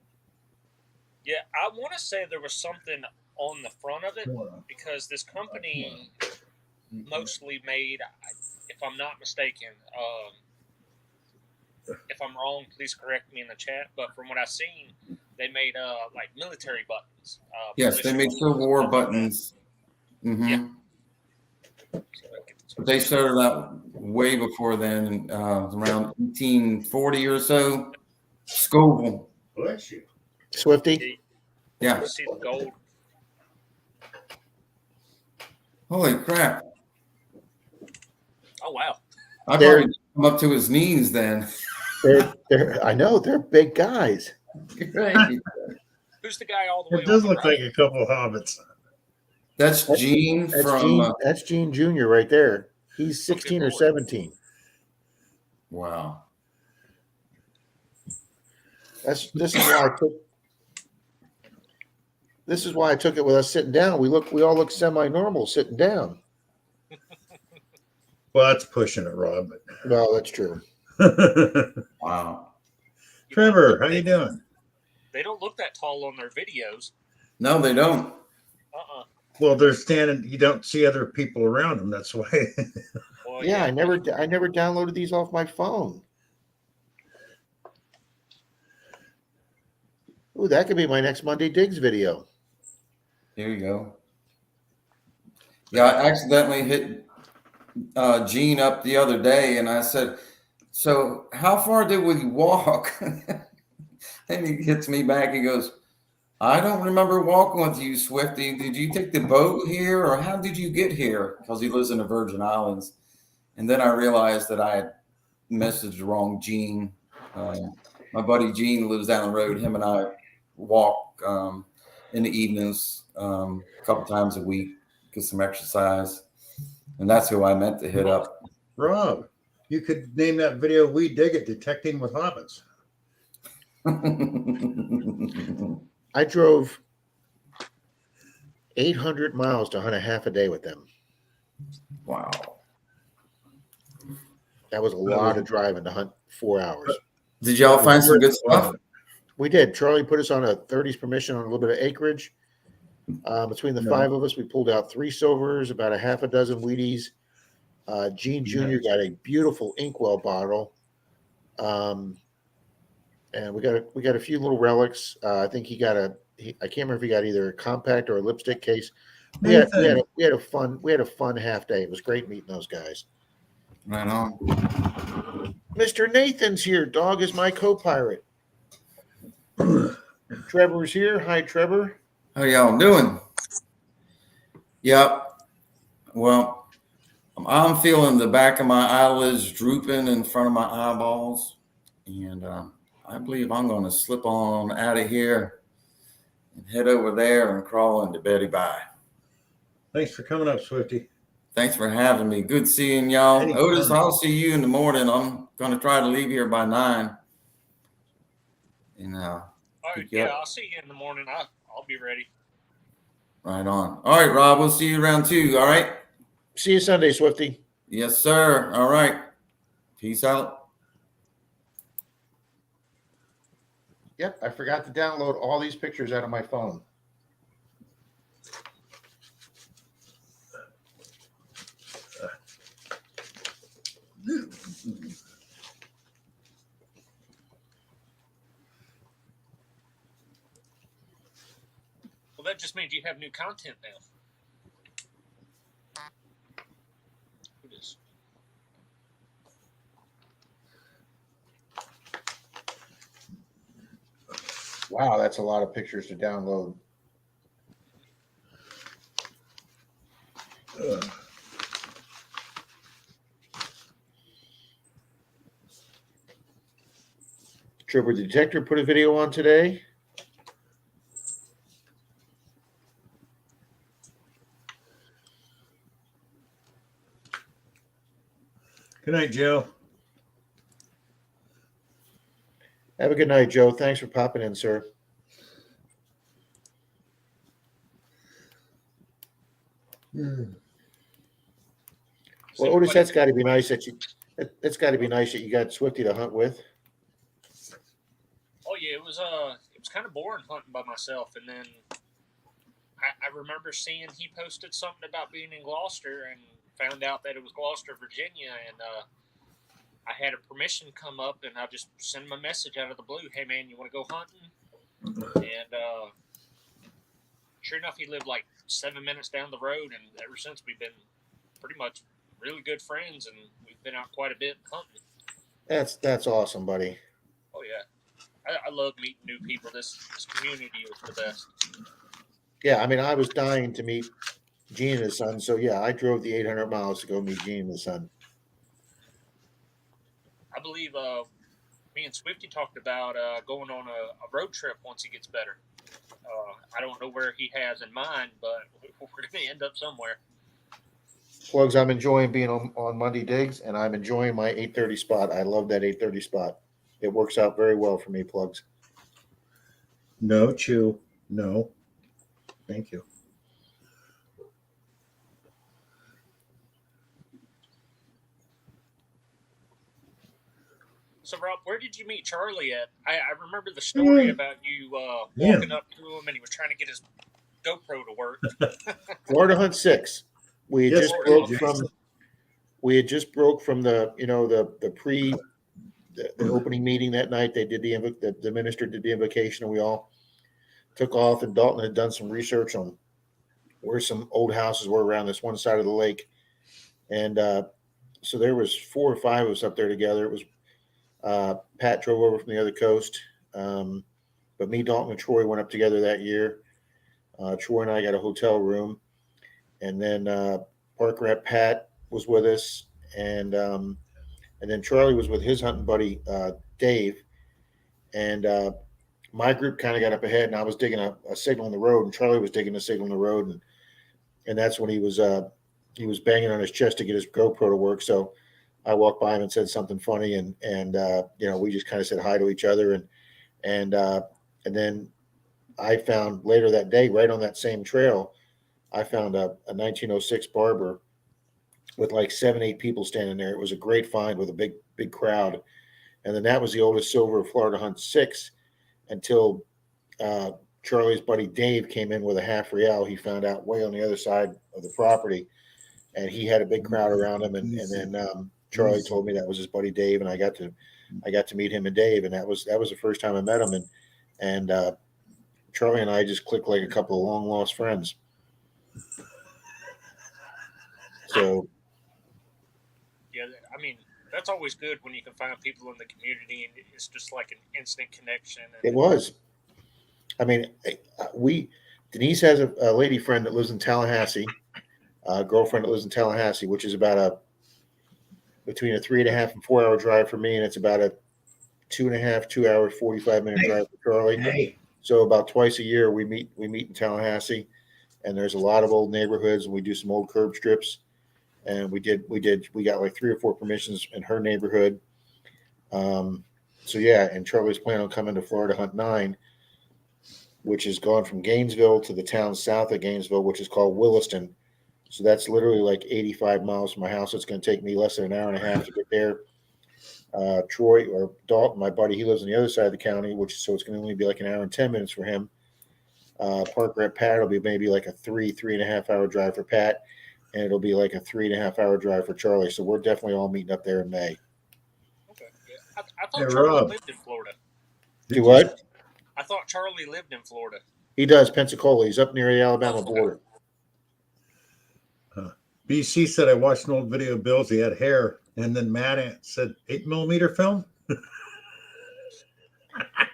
Yeah, I want to say there was something on the front of it because this company mostly made, if I'm not mistaken, if I'm wrong, please correct me in the chat. But from what I've seen, they made like military buttons. Yes, they make Civil War buttons. Mm-hmm. Yeah. But they started out way before then, around 1840 or so. Scoville. Bless you. Swifty? Yeah. See the gold. Holy crap. Oh wow! I They're- probably come up to his knees then. I know they're big guys. Right. Who's the guy all the way? It does on the look right? like a couple of hobbits. That's Gene That's from. Gene. That's Gene Jr. right there. He's 16 or 17. Wow. This is why I took. This is why I took it with us sitting down. We all look semi-normal sitting down. Well, that's pushing it, Rob. Well, that's true. But Wow. Trevor, how you doing? They don't look that tall on their videos. No, they don't. Well, they're standing. You don't see other people around them. That's why. Well, Yeah, I never downloaded these off my phone. Ooh, that could be my next Monday Digs video. Here you go. Yeah, I accidentally hit Gene up the other day, and I said, "So, how far did we walk?" And he hits me back. He goes, "I don't remember walking with you, Swifty. Did you take the boat here, or how did you get here?" Because he lives in the Virgin Islands. And then I realized that I had messaged the wrong Gene. My buddy Gene lives down the road. Him and I walk in the evenings a couple times a week, get some exercise. And that's who I meant to hit up. Rob, you could name that video "We Dig It: Detecting with Hobbits." I drove 800 miles to hunt a half a day with them. Wow. That was a lot of driving to hunt 4 hours. Did y'all find some good stuff? We did. Charlie put us on a 30's permission on a little bit of acreage. Between the five of us, we pulled out 3 silvers, about a half a dozen Wheaties. Gene Jr. got a beautiful Inkwell bottle. And we got a few little relics. I think he got I can't remember if he got either a compact or a lipstick case. We had a fun half day. It was great meeting those guys. Right on. Mr. Nathan's here. Dog is my co-pirate. Trevor's here. Hi, Trevor. How y'all doing? Yep. Well, I'm feeling the back of my eyelids drooping in front of my eyeballs. And I believe I'm going to slip on out of here and head over there and crawl into Betty Bye. Thanks for coming up, Swifty. Thanks for having me. Good seeing y'all. Anytime. Otis, I'll see you in the morning. I'm going to try to leave here by 9. And All right, pick you yeah, up. I'll see you in the morning. I'll be ready. Right on. All right, Rob, we'll see you around 2. All right. See you Sunday, Swifty. Yes, sir. All right. Peace out. Yep, I forgot to download all these pictures out of my phone. Well, that just means you have new content now. Who does? Wow, that's a lot of pictures to download. Trooper Detector put a video on today. Good night, Joe. Have a good night, Joe. Thanks for popping in, sir. Well, Otis, that's got to be nice that you. That's got to be nice that you got Swifty to hunt with. Oh yeah, it was kind of boring hunting by myself, and then I remember seeing he posted something about being in Gloucester, and found out that it was Gloucester, Virginia, and I had a permission come up, and I just sent him a message out of the blue. Hey man, you want to go hunting? And sure enough, he lived like 7 minutes down the road, and ever since we've been pretty much really good friends, and we've been out quite a bit hunting. That's awesome, buddy. Oh yeah, I love meeting new people. This community is the best. Yeah, I mean, I was dying to meet Gene and his son, so yeah, I drove the 800 miles to go meet Gene and his son. I believe me and Swifty talked about going on a road trip once he gets better. I don't know where he has in mind, but we're going to end up somewhere. Plugs, I'm enjoying being on Monday Digs, and I'm enjoying my 8:30 spot. I love that 8:30 spot. It works out very well for me, Plugs. No, Chew. No. Thank you. So, Rob, where did you meet Charlie at? I remember the story about you walking up to him, and he was trying to get his GoPro to work. Florida Hunt 6. We had Yes, just Florida broke Hunt from. 6. We had just broke from the opening meeting that night. They did the minister did the invocation, and we all took off. And Dalton had done some research on where some old houses were around this one side of the lake, and so there was 4 or 5 of us up there together. It was Pat drove over from the other coast, but me, Dalton, and Troy went up together that year. Troy and I got a hotel room, and then Park Rat Pat was with us, and then Charlie was with his hunting buddy Dave, and my group kind of got up ahead, and I was digging a signal in the road, and Charlie was digging a signal in the road, and that's when he was banging on his chest to get his GoPro to work. So I walked by him and said something funny, and we just kind of said hi to each other, and then I found later that day, right on that same trail, I found a 1906 Barber with like 7-8 people standing there. It was a great find with a big crowd, and then that was the oldest silver of Florida Hunt 6 until Charlie's buddy Dave came in with a half real. He found out way on the other side of the property, and he had a big crowd around him, and then Charlie told me that was his buddy Dave, and I got to meet him and Dave, and that was the first time I met him, and Charlie and I just clicked like a couple of long lost friends. So Yeah, I mean, that's always good when you can find people in the community, and it's just like an instant connection. And it was. I mean, Denise has a lady friend that lives in Tallahassee. girlfriend that lives in Tallahassee, which is about between a 3.5 and 4 hour drive for me, and it's about a 2.5, 2 hour, 45-minute drive for Charlie. Hey, So about twice a year we meet in Tallahassee, and there's a lot of old neighborhoods, and we do some old curb strips, and we got like 3 or 4 permissions in her neighborhood. So yeah, and Charlie's planning on coming to Florida Hunt 9, which has gone from Gainesville to the town south of Gainesville, which is called Williston. So that's literally like 85 miles from my house. It's going to take me less than an hour and a half to get there. Troy or Dalton, my buddy, he lives on the other side of the county, so it's going to only be like an hour and 10 minutes for him. Parker at Pat will be maybe like a 3.5 hour drive for Pat, and it'll be like a 3.5 hour drive for Charlie. So we're definitely all meeting up there in May. Okay. Yeah. I thought Hey, Charlie Rob. lived in Florida. Do what? I thought Charlie lived in Florida. He does, Pensacola. He's up near the Alabama Okay. border. BC said I watched an old video of Bill's. He had hair, and then Matt said 8mm film.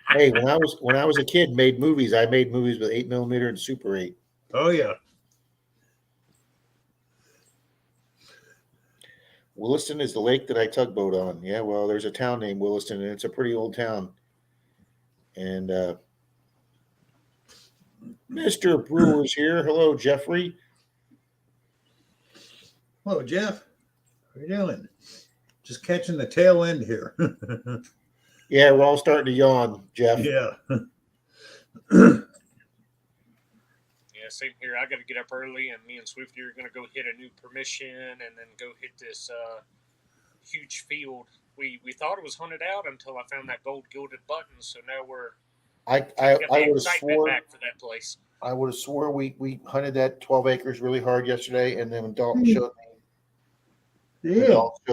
Hey, when I was a kid, made movies. I made movies with 8mm and Super 8. Oh yeah. Williston is the lake that I tugboat on. Yeah, well, there's a town named Williston, and it's a pretty old town. And Mr. Brewer's here. Hello, Jeffrey. Hello, Jeff. How you doing? Just catching the tail end here. Yeah, we're all starting to yawn, Jeff. Yeah. Yeah, same here. I got to get up early, and me and Swifty are going to go hit a new permission, and then go hit this huge field. We thought it was hunted out until I found that gold gilded button. So now we're I got the would have excitement swore back for that place. I would have swore we hunted that 12 acres really hard yesterday, and then when Dalton showed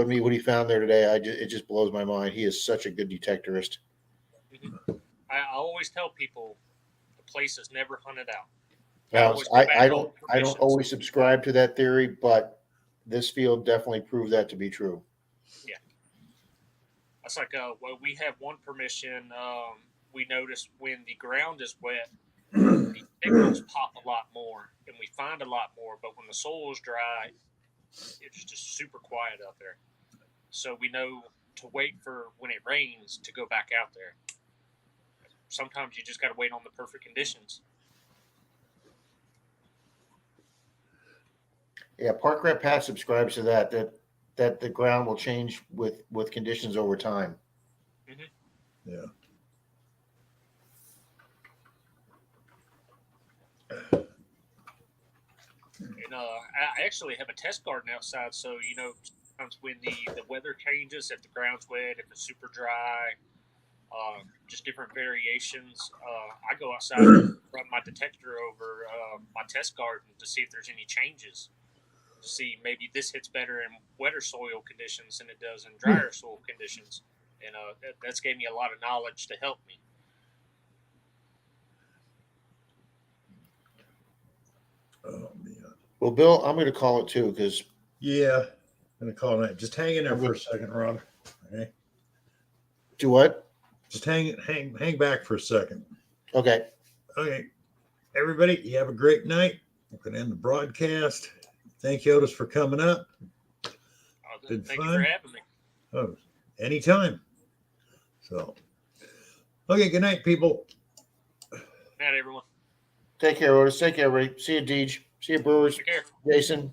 me what he found there today, it just blows my mind. He is such a good detectorist. I always tell people the place is never hunted out. Now, always go back I to don't old permissions. always subscribe to that theory, but this field definitely proved that to be true. It's like well, we have one permission. We notice when the ground is wet, the signals pop a lot more, and we find a lot more. But when the soil is dry, it's just super quiet out there. So we know to wait for when it rains to go back out there. Sometimes you just got to wait on the perfect conditions. Yeah, Park Rep Pat subscribes to that the ground will change with conditions over time. Yeah. And I actually have a test garden outside, so sometimes when the weather changes, if the ground's wet, if it's super dry, just different variations. I go outside and run my detector over my test garden to see if there's any changes. To see maybe this hits better in wetter soil conditions than it does in drier soil conditions, and that's gave me a lot of knowledge to help me. Oh man. Well, Bill, I'm going to call it too because Yeah. I'm gonna call it night. Just hang in there for a second, Rob. Okay. do what? Just hang back for a second. Okay. Okay. Everybody, you have a great night. We're gonna end the broadcast. Thank you, Otis, for coming up. Been Thank you fun. for having me. Oh, anytime. So, okay. Good night, people. Good night, everyone. Take care, Otis. Take care, everybody. See you, Deej. See you, Brewers. Take care. Jason.